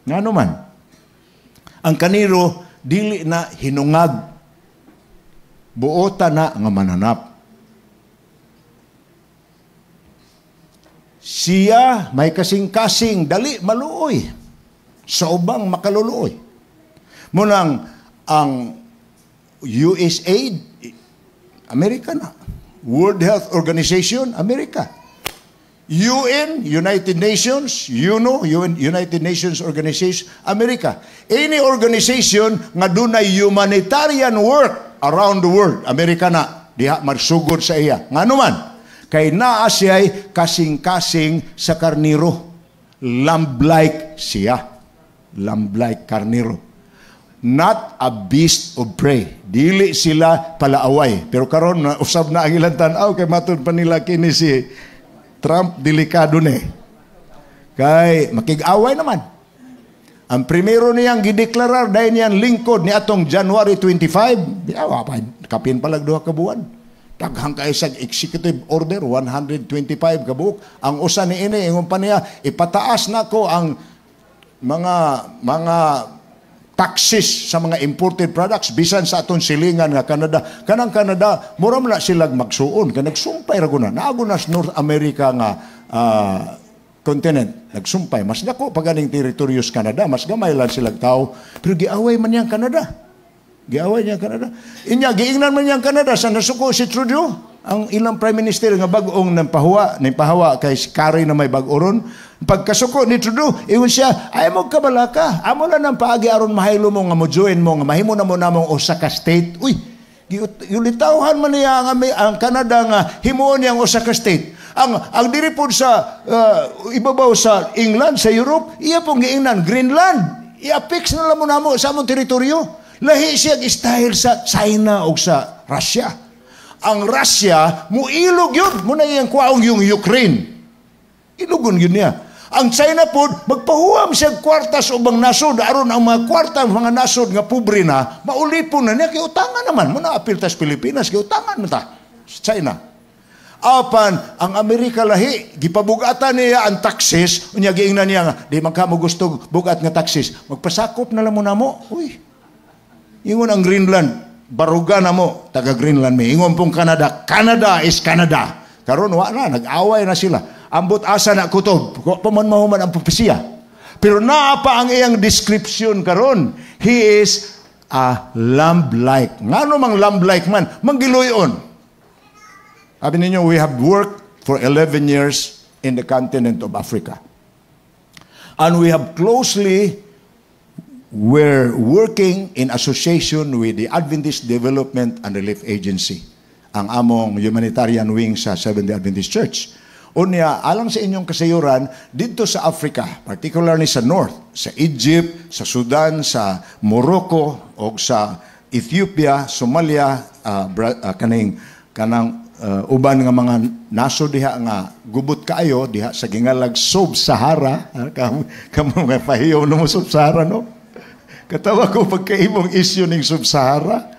Ngano man? Ang kaniro dili na hinungag. Buota na nga mananap. Siya may kasing-kasing dali maluoy. Sa ubang makaluluoy. Munang ang USAID, Amerika na. World Health Organization, Amerika. UN, United Nations, United Nations Organization, Amerika. Any organization nga dunay humanitarian work around the world, Amerika na. Diha marsugod sa iya. Nga naman, kay naa siya'y kasing-kasing sa karniro. Lamb-like siya. Lamb-like karniro. Not a beast of prey. Dili sila palaaway. Pero karon usab na ang ilang tanaw kay matud pa nila kini si Trump, delikado ni. Kay makig-away naman. Ang primero niyang gideklarar dahil niyang lingkod ni atong January 25, kapin palag duha ka buwan. Daghang kay sa executive order 125 ka buok. Ang usa ni ini ingon pa niya ipataas na ko ang mga taxes sa mga imported products bisan sa aton silingan nga Canada. Kanang Canada mura man na sila magsuon kay nagsumpay ra guna. Naago na sa North America nga continent nagsumpay. Mas dako pa ganing teritoryo sa Canada, mas gamay lang silang tao. Pero giaway man niyang Canada. Giaway niya Canada. Inya giingnan man niyang Canada sa nasuko si Trudeau. Ang ilang prime minister nga bag-ong napahawa kay Kari na may bag-oron. Pagkasuko ni Trudeau, iyon siya, ay mo kabalaka. Amo lang ng paagi aron mahaylo mo nga mo join mo nga mahimo na mo namong Osaka State. Uy, yulitawhan man niya ang Canada nga himuon niyang Osaka State. Ang diripod sa ibabaw sa England, sa Europe, iya pong giingnan Greenland. I-affix na lang mo namo sa among teritoryo. Lahi siya style sa China o sa Russia. Ang Russia, muilog yun. Muna yung kwaong yung Ukraine. Ilugon yun niya. Ang China po, magpahuam siya kwartas o bang nasod. Aron ang mga kwarta, mga nasod nga pobre na, maulipon na niya. Kaya utangan naman. Muna apil tas Pilipinas, kaya utangan mo ta. Sa China. Apan, ang Amerika lahi, gipabugatan niya ang taxes. Unya giingnan niya nga, di man ka mo gusto bugat nga taxes. Magpasakop na lang mo na mo. Uy, ingon ang Greenland. Baruga na mo, taga Greenland may. Ingon pong Canada, Canada is Canada. Karon wala na, nag-away na sila. Ambot asa na kutob, paman-mahuman ang propesya. Pero naa pa ang iyang description karon. He is a lamb-like. Ngano mang lamb-like man, manggiloyon. Sabi ninyo, we have worked for 11 years in the continent of Africa. And we have we're working in association with the Adventist Development and Relief Agency, ang among humanitarian wing sa Seventh-day Adventist Church. Unya, alang sa inyong kasayuran, dito sa Africa, particularly sa North, sa Egypt, sa Sudan, sa Morocco, o sa Ethiopia, Somalia, kanang uban nga mga naso diha nga gubot kaayo diha sa gingalag Sub-Sahara. Kamo nga pahiyaw no mo Sub-Sahara, no? Katawa ko pagkaibong issue ng Sub-Sahara.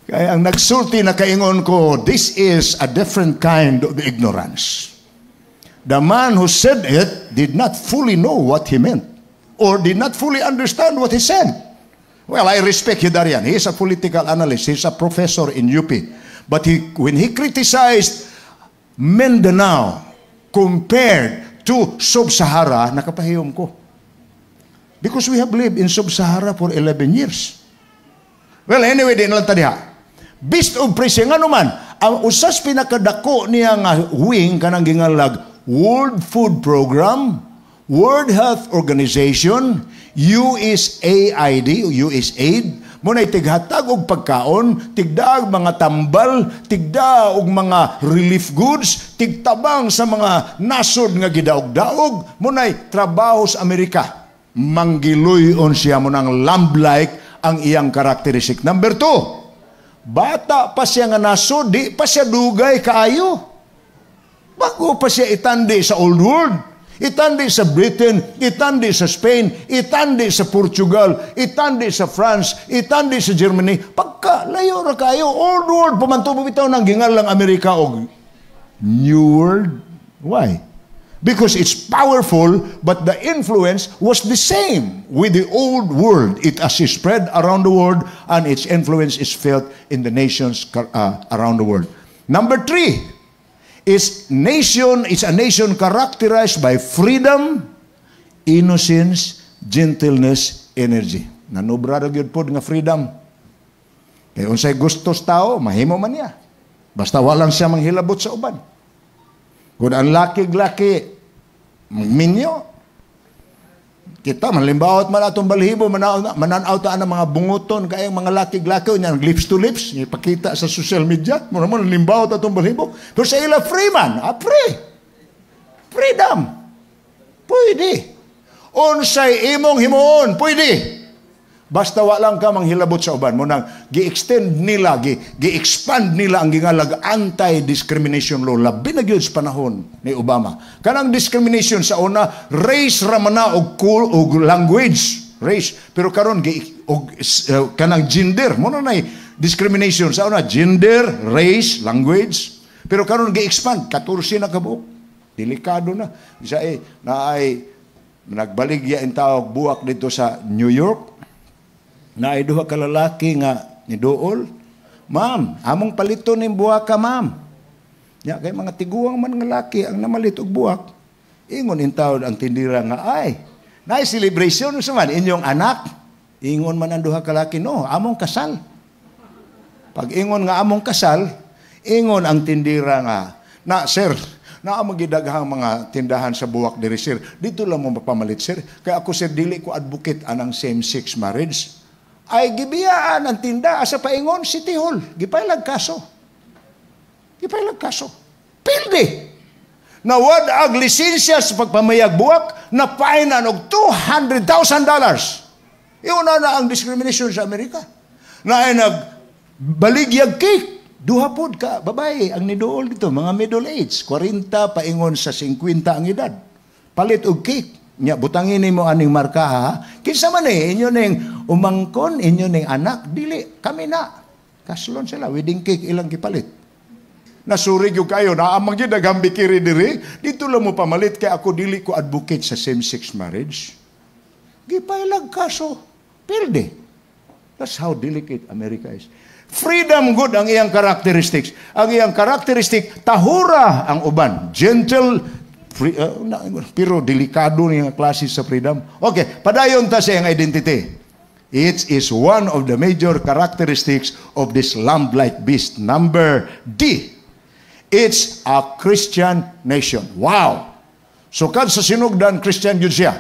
Kaya ang nagsulti na kaingon ko, this is a different kind of ignorance. The man who said it did not fully know what he meant or did not fully understand what he said. Well, I respect Hidarian. He is a political analyst. He is a professor in UP. But when he criticized Mindanao compared to Sub-Sahara, nakapahiyom ko. Because we have lived in Sub-Sahara for 11 years. Well, anyway, din lang tadiha. Beast of Prey, nga naman, ang usas pinakadako niya nga wing kanang gingalag World Food Program, World Health Organization, USAID, muna'y tighatag og pagkaon, tigdaag mga tambal, tigdaag og mga relief goods, tigtabang sa mga nasod nga gidaog-daog, muna'y trabaho sa Amerika. Manggiluyon siya mo ng lamb-like ang iyang karakteristik. Number 2, bata pa siya nga naso, di pa siya dugay kaayo. Bago pa siya itandi sa Old World, itandi sa Britain, itandi sa Spain, itandi sa Portugal, itandi sa France, itandi sa Germany. Pagka layo ra kayo, Old World, pumantubo bitaw ng gingalang Amerika o New World. Why? Because it's powerful, but the influence was the same with the Old World. It has spread around the world, and its influence is felt in the nations around the world. Number 3 is a nation characterized by freedom, innocence, gentleness, energy. Nanubra ra gyud pod nga freedom. Kaya unsay gustos tao, mahimo man niya. Basta walang siya manghilabot sa uban. Kung ang laki-laki minyo, kita manlimbawat man atong balhibo, mananaw taan ang mga bunguton, kaya mga laki-laki, yung lips to lips, ipakita sa social media, manlimbawat atong balhibo. Pero sa ila free man, free. Freedom. Pwede. Unsay imong himuon, pwede. Basta walang ka manghilabot sa uban mo nang gi-extend nila, gi-expand nila ang gingalag anti-discrimination law. Labi na gyud sa panahon ni Obama. Kanang discrimination sa una, race ramana og language, race. Pero karon kanang gender, mo na discrimination sa una, gender, race, language. Pero karon gi-expand 14 na kabuok. Delikado na. Isa nagbaligya in tawag buwak dito sa New York. na ay duha ka lalaki nga ni Dool, ma'am, among palito ning buwak ka, ma'am. Ya, kay mga tiguang man nga laki ang namalit og buwak, ingon in taon ang tindira nga, ay, celebration sa man, inyong anak, ingon man ang duha ka laki, no, among kasal. Pag ingon nga among kasal, ingon ang tindira nga, na, sir, na magidaghang mga tindahan sa buwak diri, sir. Dito lang mo mapamalit, sir. Kaya ako, sir, dili ko advocate anang same-sex marriage. Ay gibiyaan ang tinda asa paingon City Hall. Gipailag kaso. Pildi. Nawad ag lisensya sa pagpamayag buwak na painan og $200,000. Iyon na ang discrimination sa Amerika. Na ay nagbaligyag cake. Duha pod ka babae ang niduol dito, mga middle age, 40 paingon sa 50 ang edad. Palit og cake. Nya butangin nimo aning marka ha. Kinsa man inyo ning umangkon, inyo ning anak, dili kami na. Kaslon sila wedding cake ilang gipalit. Nasurig yung kayo na amang gyud daghang bikiri diri, dito lang mo pamalit kay ako dili ko advocate sa same-sex marriage. Gipailag kaso, pilde. That's how delicate America is. Freedom good ang iyang characteristics. Ang iyang characteristic, tahura ang uban. Gentle, pero delikado niya klase sa freedom. Okay, padayon ta sa iyang identity. It is one of the major characteristics of this lamb-like beast. Number D. It's a Christian nation. Wow! So kad sa sinugdan, Christian yun siya.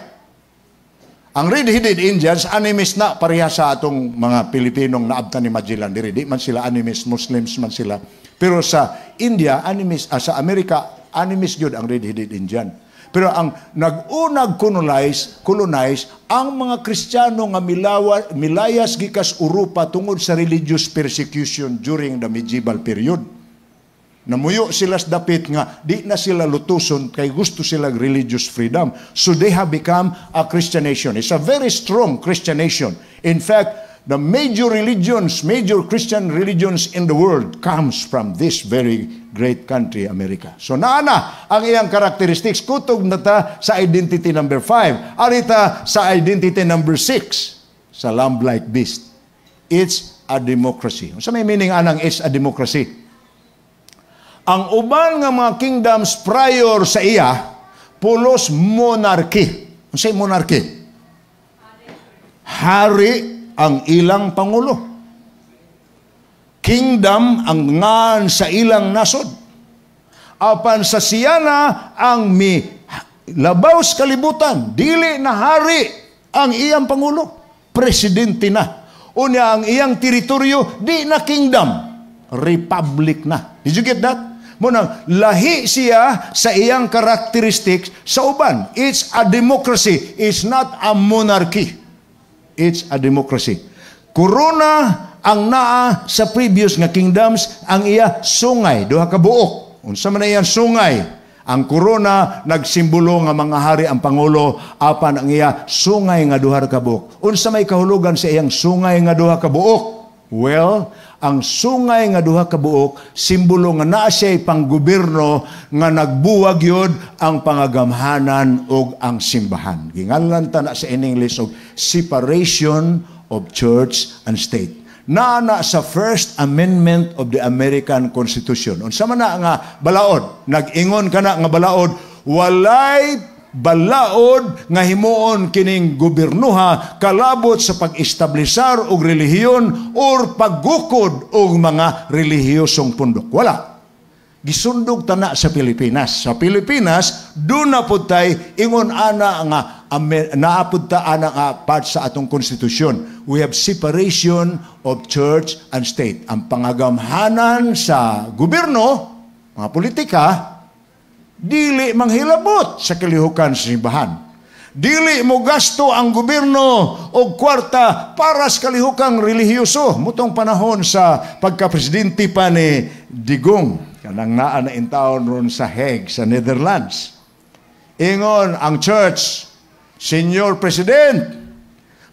Ang red-headed Indians, animist na pareha sa atong mga Pilipinong naabtan ni Magellan. Di man sila animist, Muslims man sila. Pero sa India, animist, sa Amerika, animist yun ang red-headed Indian. Pero ang nag-unag colonize ang mga Kristiyano nga milayas gikas Europa tungod sa religious persecution during the medieval period. Namuyo sila sa dapit nga di na sila lutuson kay gusto sila religious freedom. So they have become a Christian nation. It's a very strong Christian nation. In fact, the major Christian religions in the world comes from this very great country, America. So naana ang iyang characteristics. Kutog na ta sa identity number 5. Arita sa identity number 6 sa lamb-like beast. It's a democracy. Sa may meaning anang it's a democracy? Ang uban nga mga kingdoms prior sa iya, pulos monarchy. Ano say monarchy? Hari ang ilang pangulo. Kingdom ang ngan sa ilang nasod. Apan sa siyana ang labaw sa kalibutan, dili na hari ang iyang pangulo. Presidente na. Unya ang iyang teritoryo, di na kingdom. Republic na. Did you get that? Munang lahi siya sa iyang characteristics sa uban. It's a democracy. It's not a monarchy. It's a democracy. Corona ang naa sa previous nga kingdoms, ang iya sungay, duha ka buok. Unsa man iyang sungay? Ang corona nagsimbolo nga mga hari ang pangulo, apan ang iya sungay nga duha ka buok. Unsa may kahulugan sa iyang sungay nga duha ka buok? Well, ang sungay nga duha ka buok, simbolo nga naa siya panggobyerno nga nagbuwag yod ang pangagamhanan ug ang simbahan. Gingalan ta na sa English og separation of church and state. Naana sa First Amendment of the American Constitution. Unsa man na nga balaod? Nag-ingon kana nga balaod, walay balaod nga himuon kining gobyernoha kalabot sa pag-establisar og relihiyon or paggukod og mga relihiyosong pundok. Wala. Gisundog tana sa Pilipinas. Sa Pilipinas, doon na po tayo ingon ana nga naapod ta ana nga part sa atong konstitusyon. We have separation of church and state. Ang pangagamhanan sa gobyerno, mga politika, dili manghilabot sa kalihukan sa simbahan. Dili mo gasto ang gobyerno og kwarta para sa kalihukang relihiyoso. Mutong panahon sa pagka-presidente pa ni Digong, kanang naa na intawon ron sa Hague, sa Netherlands. Ingon ang church, Senior President,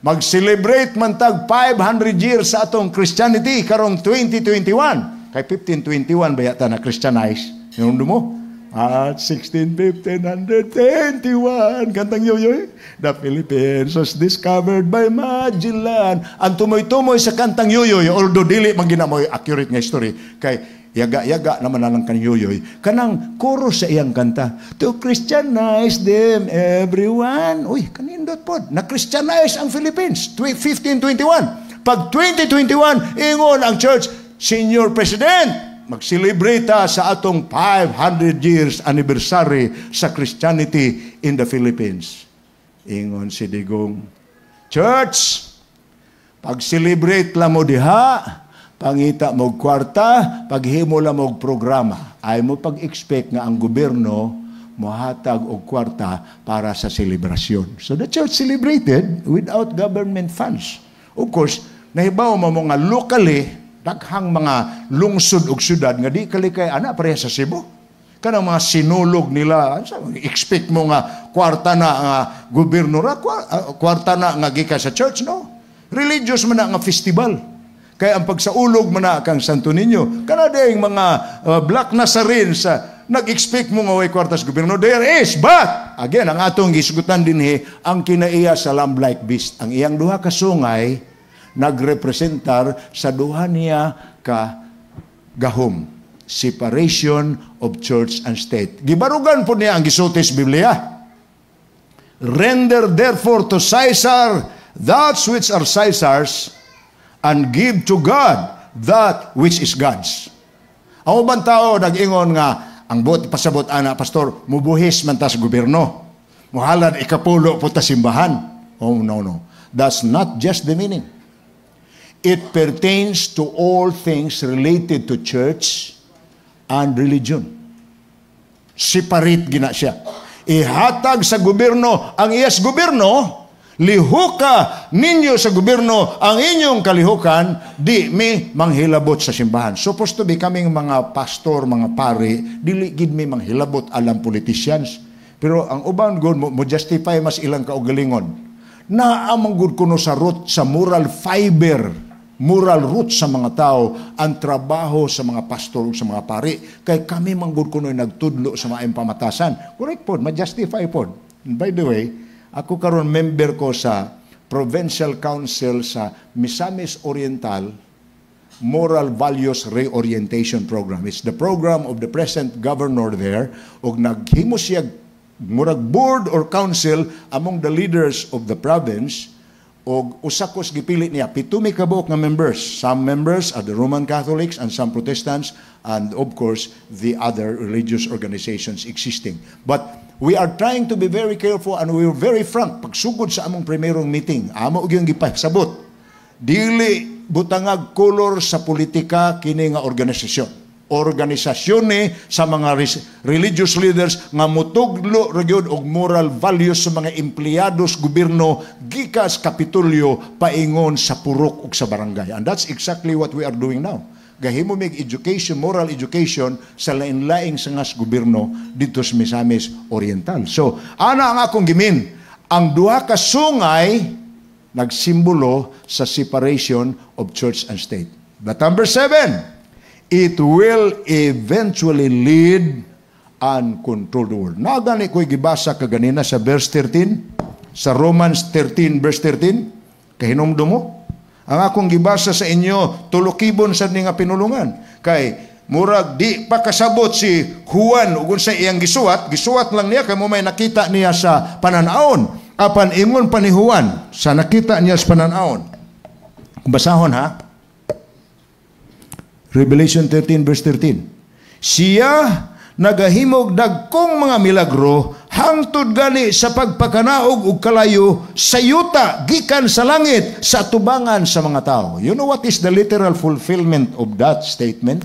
mag-celebrate man tag 500 years sa atong Christianity karong 2021. Kay 1521 ba yata na Christianize? Yung mo? At 1521, kantang yoyoy, the Philippines was discovered by Magellan. Ang tumoy-tumoy sa kantang yoyoy, although dili man ginamoy accurate nga history, kay yaga-yaga naman na lang kan yoyoy, kanang chorus sa iyang kanta, to Christianize them, everyone. Uy, kanindot po, na-Christianize ang Philippines, 1521. Pag 2021, ingon ang church, Senior President, mag-celebrate sa atong 500 years anniversary sa Christianity in the Philippines. Ingon si Digong, Church, pag-celebrate lang mo diha, pangita mo kwarta, paghimo lang mo programa. Ay mo pag-expect nga ang gobyerno mohatag og kwarta para sa selebrasyon. So the church celebrated without government funds. Of course, nahibaw mo nga locally, daghang mga lungsod ug syudad nga di kalikay ana pareha sa Cebu. Kanang mga sinulog nila, expect mo nga kwarta na nga gobyerno ra, kwarta na nga gikan sa church, no? Religious man na nga festival. Kaya ang pagsaulog man na kang Santo Niño, kana dayong mga Black Nazarene sa nag-expect mo nga way kwarta sa gobyerno, there is, but again ang atong gisgutan dinhi ang kinaiya sa lamb-like beast. Ang iyang duha ka sungay nagrepresentar sa duha niya ka gahom, separation of church and state. Gibarugan po niya ang gisulti sa Biblia. Render therefore to Caesar that which are Caesar's, and give to God that which is God's. Ang ubang tao nag-ingon nga ang pasabot ana pastor mubuhis man ta sa gobyerno. Muhalad ikapulo po ta simbahan. Oh no. That's not just the meaning. It pertains to all things related to church and religion. Separate gina siya. Ihatag sa gobyerno ang iyas gobyerno, lihuka ninyo sa gobyerno ang inyong kalihukan, di mi manghilabot sa simbahan. Supposed to be kaming mga pastor, mga pari, dili gid mi manghilabot alam politicians. Pero ang uban gud mo justify mas ilang kaugalingon. Naamang gud kuno sa root sa moral fiber, moral root sa mga tao, ang trabaho sa mga pastor o sa mga pari. Kay kami manggod kuno'y nagtudlo sa mga pamatasan. Correct po, ma-justify po. And by the way, ako karon member ko sa Provincial Council sa Misamis Oriental Moral Values Reorientation Program. It's the program of the present governor there. O naghimo siya murag board or council among the leaders of the province. O usakos gipilit niya, 7 kabuok nga members. Some members are the Roman Catholics and some Protestants and of course the other religious organizations existing. But we are trying to be very careful and we are very frank. Pagsugod sa among primerong meeting, amo yung gipasabot. Dili butangag kolor sa politika kini nga organisasyon. Organisasyon ni sa mga religious leaders nga mutuglo ragyod og moral values sa mga empleyados gobyerno gikas kapitulyo paingon sa purok ug sa barangay. And that's exactly what we are doing now. Gahimo mig education, moral education sa lain-laing sangas gobyerno dito sa Misamis Oriental. So, ana ang akong gimin, ang duha ka sungay nagsimbolo sa separation of church and state. But number 7, it will eventually lead and control the world. Nagani ko'y gibasa kaganina sa verse 13, sa Romans 13 verse 13, kahinomdom mo. Ang akong gibasa sa inyo, tulokibon sa nga pinulungan. Kay murag di pa kasabot si Juan ug sa iyang gisuwat lang niya kay mo may nakita niya sa pananaon. Apan ingon pa ni Juan sa nakita niya sa pananaon. Basahon ha. Revelation 13 verse 13. Siya nagahimog dagkong mga milagro hangtod gani sa pagpakanaog ug kalayo sa yuta gikan sa langit sa atubangan sa mga tao. You know what is the literal fulfillment of that statement?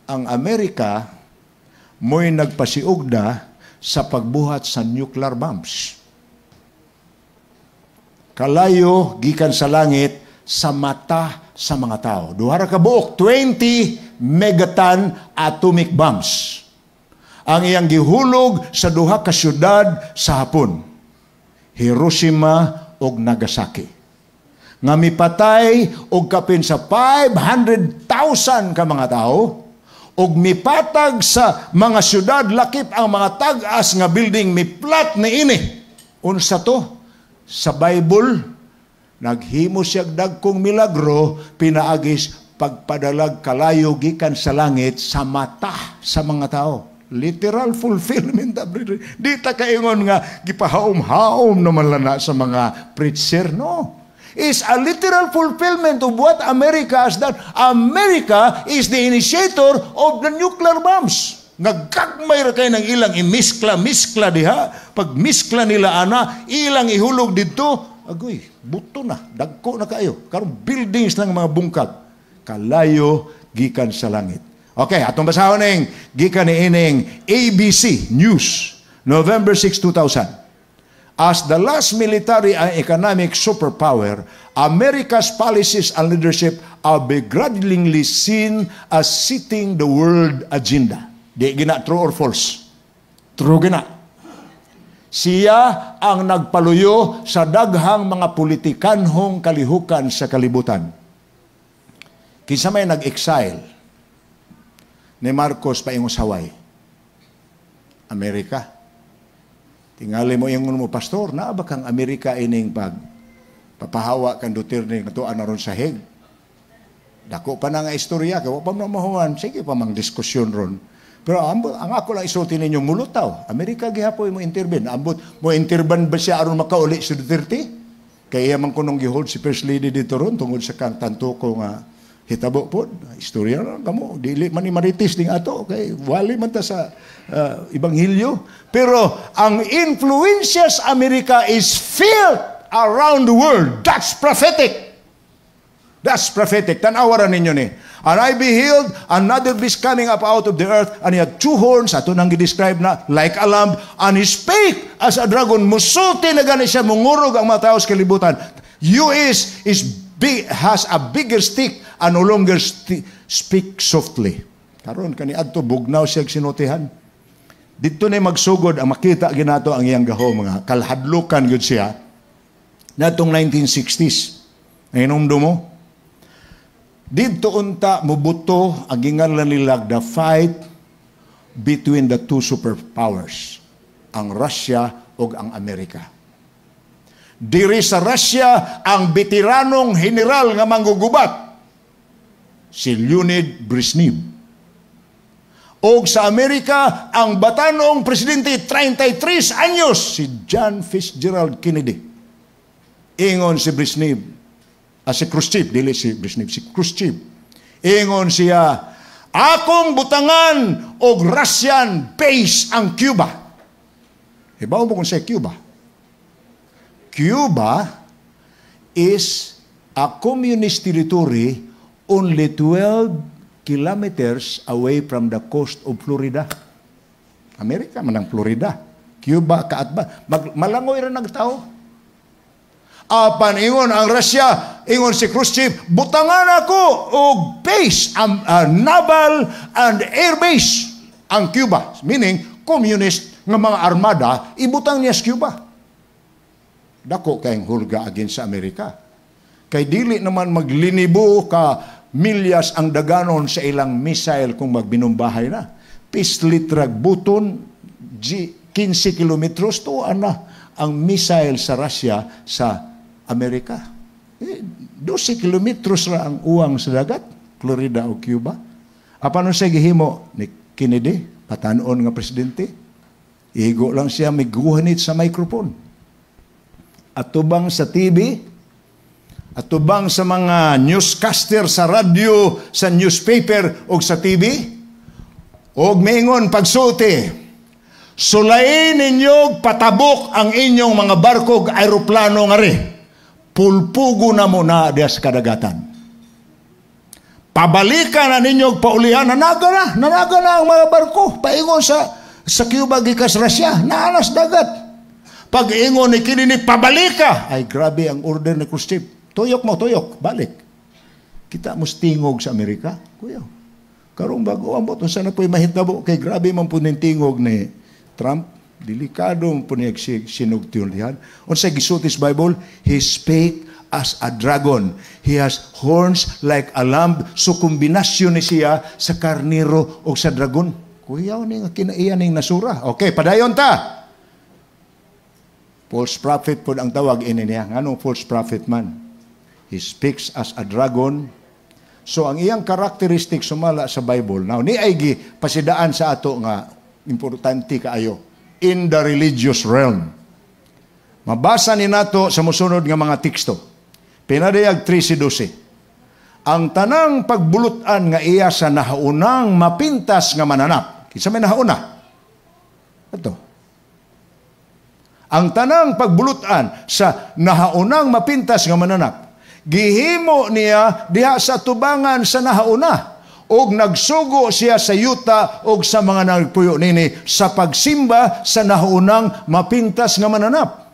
Ang Amerika mo'y nagpasiugda sa pagbuhat sa nuclear bombs. Kalayo gikan sa langit sa mata sa mga tao. Duhara ka buok, 20 megaton atomic bombs. Ang iyang gihulog sa duha ka syudad sa Hapon, Hiroshima ug Nagasaki. Nga mipatay og kapin sa 500,000 ka mga tao og mipatag sa mga syudad lakip ang mga tag-as nga building miplat niini. Unsa to? Sa Bible naghimo siya dagkong milagro pinaagis pagpadalag kalayo gikan sa langit sa mata sa mga tao. Literal fulfillment. Di ta kaingon nga gipahaom-haom naman lana sa mga preacher. No. Is a literal fulfillment of what America has done. America is the initiator of the nuclear bombs. Nagkagmay ra kayo ng ilang imiskla-miskla diha. Pag miskla nila ana, ilang ihulog dito, agoy, buto na, dagko na kayo. Karong buildings lang mga bungkag. Kalayo gikan sa langit. Okay, atong basahon ning gikan ni ining ABC News, November 6, 2000. As the last military and economic superpower, America's policies and leadership are begrudgingly seen as setting the world agenda. Di gina true or false? True gina. Siya ang nagpaluyo sa daghang mga politikanhong kalihukan sa kalibutan. Kinsa may nag-exile ni Marcos paingon sa Hawaii? Amerika. Tingali mo yung mo, pastor, naaba kang Amerika ining papahawa kang Duterte nga tuan na ron sa Hague. Dako pa na nga istorya, kaya pa mahuman, sige pa mang diskusyon ron. Pero ang ako lang isulti ninyong mulutaw, Amerika gihapoy mo intervene. Ambot mo intervene ba siya aron makauli si Duterte? Kaya man kunong gihold si First Lady dito ron tungod sa kang tanto ko nga hitabo po, istorya lang kamo, dili man ni maritis ding ato, okay? Wali man ta sa Ebanghelyo. Pero ang influensya sa Amerika is filled around the world. That's prophetic. That's prophetic. Tanawaran ninyo ni. And I beheld another beast coming up out of the earth, and he had two horns, ato nang gi-describe na, like a lamb, and he spake as a dragon. Musulti na gani siya, mungurog ang mga tao sa kalibutan. US has a bigger stick and no longer speak softly. Karon kaniadto bugnaw siya sinutihan. Dito na magsugod ang makita ginato ang iyang gaho mga kalhadlukan gyud siya. Natong 1960s. Inomdo mo. Dito unta mubuto ang ginganlan nila the fight between the two superpowers, ang Russia ug ang Amerika. Diri sa Russia ang veteranong general nga manggugubat si Leonid Brezhnev. O sa Amerika, ang batanong presidente, 33 anyos, si John Fitzgerald Kennedy. Ingon si Brezhnev, si Khrushchev, dili si Brezhnev, si Khrushchev. Ingon siya, akong butangan og Russian base ang Cuba. Ibaw mo kung sa Cuba. Cuba is a communist territory only 12 kilometers away from the coast of Florida. Amerika man ang Florida. Cuba kaatba. Malangoy rin nagtao. Apan ingon ang Russia, ingon si Khrushchev, butangan ako og base, naval and air base ang Cuba. Meaning, communist nga mga armada, ibutang niya sa Cuba. Dako kayong hulga against sa Amerika. Kay dili naman maglinibo ka milyas ang daganon sa ilang missile kung magbinumbahay na. Pislitrag buton, 15 kilometros to ang missile sa Russia sa Amerika. 12 kilometros ra ang uwang sa dagat, Florida o Cuba. Apano siya gihimo ni Kennedy, patanon nga presidente? Igo lang siya miguhanit sa microphone. Atubang sa TV, atubang sa mga newscaster sa radyo, sa newspaper o sa TV, og maingon pagsulti, sulayin ninyo patabok ang inyong mga barko ug aeroplano nga ri. Pulpugo na mo na diya sa kadagatan. Pabalikan na ninyo paulihan, nanaga na ang mga barko. Paingon sa Cuba gikas Russia, naanas dagat. Pag ingon ni Kennedy, pabalika! Ay, grabe ang order ni Khrushchev. Tuyok mo, tuyok, balik. Kita mo tingog sa Amerika. Kuya, karong bago ang boton, sana po'y mahitabo. Kay grabe man po ng tingog ni Trump. Delikado po niya sinugtiyon diyan. On sa gisutis Bible, he spake as a dragon. He has horns like a lamb. So kombinasyon ni siya sa karnero o sa dragon. Kuyaw ni nga kinaiyan ng nasura. Okay, padayon ta. False prophet po ang tawag ini niya. Anong false prophet man? He speaks as a dragon. So ang iyang karakteristik sumala sa Bible. Now, ni ay pasidaan sa ato nga importante kaayo in the religious realm. Mabasa ni nato sa musunod nga mga teksto. Pinadayag 13:12. Ang tanang pagbulutan nga iya sa nahaunang mapintas nga mananap. Kinsa may nahauna? Ito. Ang tanang pagbulutan sa nahaunang mapintas nga mananap. Gihimo niya diha sa tubangan sa nahauna. Og nagsugo siya sa yuta og sa mga nagpuyo nini sa pagsimba sa nahaunang mapintas nga mananap.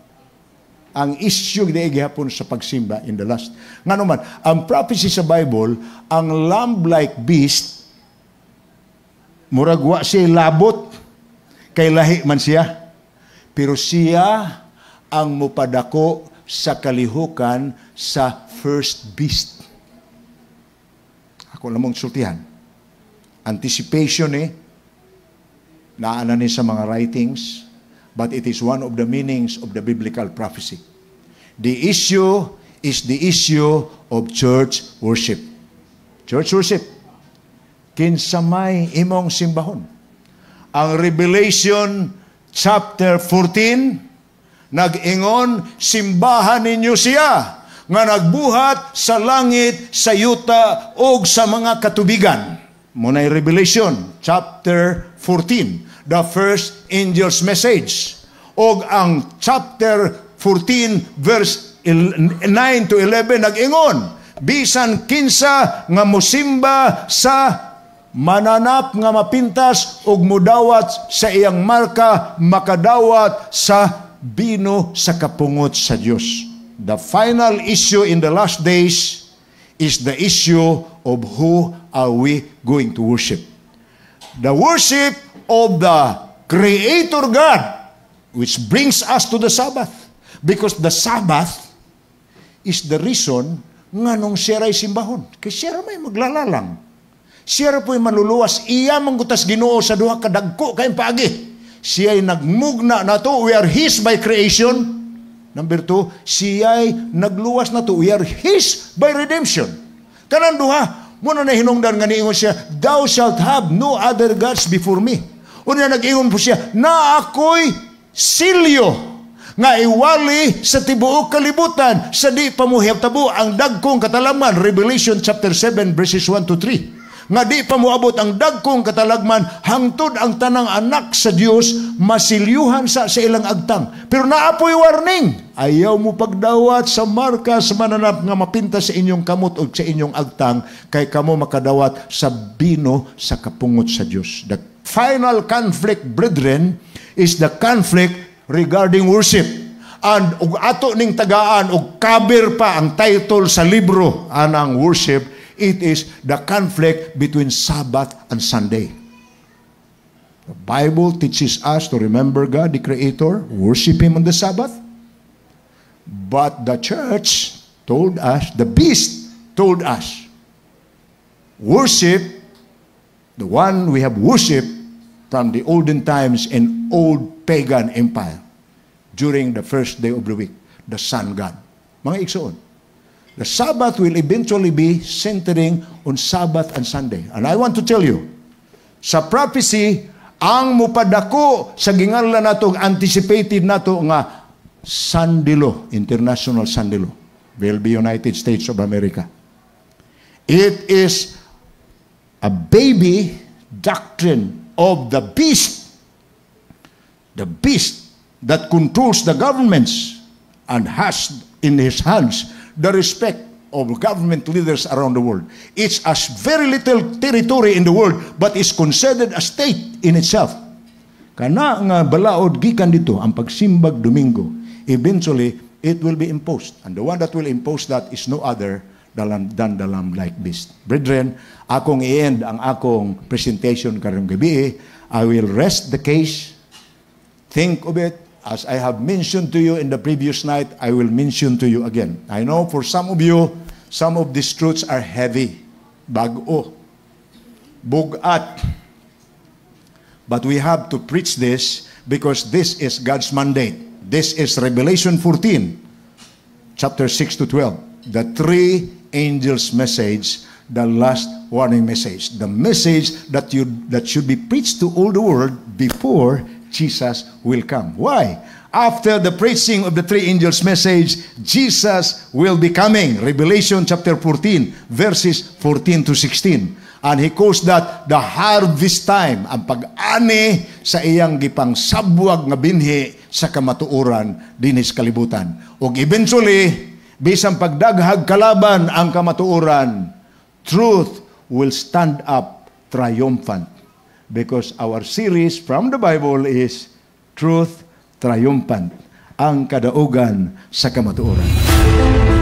Ang issue di gihapon sa pagsimba in the last. Nga naman, ang prophecy sa Bible, ang lamb-like beast, murag wa siya labot, kay lahi man siya, pero siya ang mupadako sa kalihukan sa first beast. Ako lamang sultihan. Anticipation naana ni sa mga writings, but it is one of the meanings of the biblical prophecy. The issue is the issue of church worship. Church worship. Kinsamay imong simbahon. Ang Revelation chapter 14, nag-ingon, simbahan ninyo siya nga nagbuhat sa langit, sa yuta, o sa mga katubigan. Muna'y Revelation, chapter 14, the first angel's message. O ang chapter 14, verse 9 to 11, nag-ingon, bisan kinsa nga musimba sa mananap nga mapintas ug mudawat sa iyang marka, makadawat sa bino sa kapungot sa Dios. The final issue in the last days is the issue of who are we going to worship. The worship of the Creator God, which brings us to the Sabbath. Because the Sabbath is the reason nga nung siya ray simbahon. Kaya siya may maglalalang. Siya po'y manluluwas. Iya manggutas Ginoo sa duha kadagko kayong paagi. Siya'y nagmugna na to. We are His by creation. Number 2, siya'y nagluwas na to. We are His by redemption. Kanan duha, muna na hinungdan nga niingon siya, thou shalt have no other gods before me. Una nag-ingon po siya, na ako'y silyo nga iwali sa tibuok kalibutan sa di pamuhiyab-tabo ang dagkong katalagman. Revelation chapter 7 verses 1 to 3. Nga di pamuabot ang dagkong katalagman hangtod ang tanang anak sa Dios masilyuhan sa ilang agtang. Pero naapoy warning, ayaw mo pagdawat sa marka sa mananap nga mapinta sa inyong kamot o sa inyong agtang kay kamo makadawat sa bino sa kapungot sa Dios. The final conflict, brethren, is the conflict regarding worship. And ug ato ning tagaan og cover pa ang title sa libro anang worship, it is the conflict between Sabbath and Sunday. The Bible teaches us to remember God, the Creator, worship Him on the Sabbath. But the church told us, the beast told us, worship the one we have worshipped from the olden times in old pagan empire during the first day of the week, the sun god. Mga igsoon, the Sabbath will eventually be centering on Sabbath and Sunday. And I want to tell you, sa prophecy, ang mupadako sa ginganlan nato, anticipated nato nga Sandilo, International Sandilo, will be United States of America. It is a baby doctrine of the beast that controls the governments and has in his hands the respect of government leaders around the world. It's a very little territory in the world, but is considered a state in itself. Kana nga balaod gikan dito ang pagsimbag Domingo, eventually it will be imposed. And the one that will impose that is no other than the lamb-like beast. Brethren, akong i-end ang akong presentation karong gabi. I will rest the case, think of it, as I have mentioned to you in the previous night, I will mention to you again. I know for some of you, some of these truths are heavy, bago, bugat. But we have to preach this because this is God's mandate. This is Revelation 14, chapter 6 to 12. The three angels' message, the last warning message. The message that should be preached to all the world before Jesus will come. Why? After the preaching of the three angels' message, Jesus will be coming. Revelation chapter 14, verses 14 to 16. And he calls that the harvest time, ang pag-ani sa iyang gipang sabwag nga binhi sa kamatuoran dinis kalibutan. O eventually, bisang pagdaghag kalaban ang kamatuoran, truth will stand up triumphant. Because our series from the Bible is Truth Triumphant, ang kadaugan sa kamatuoran.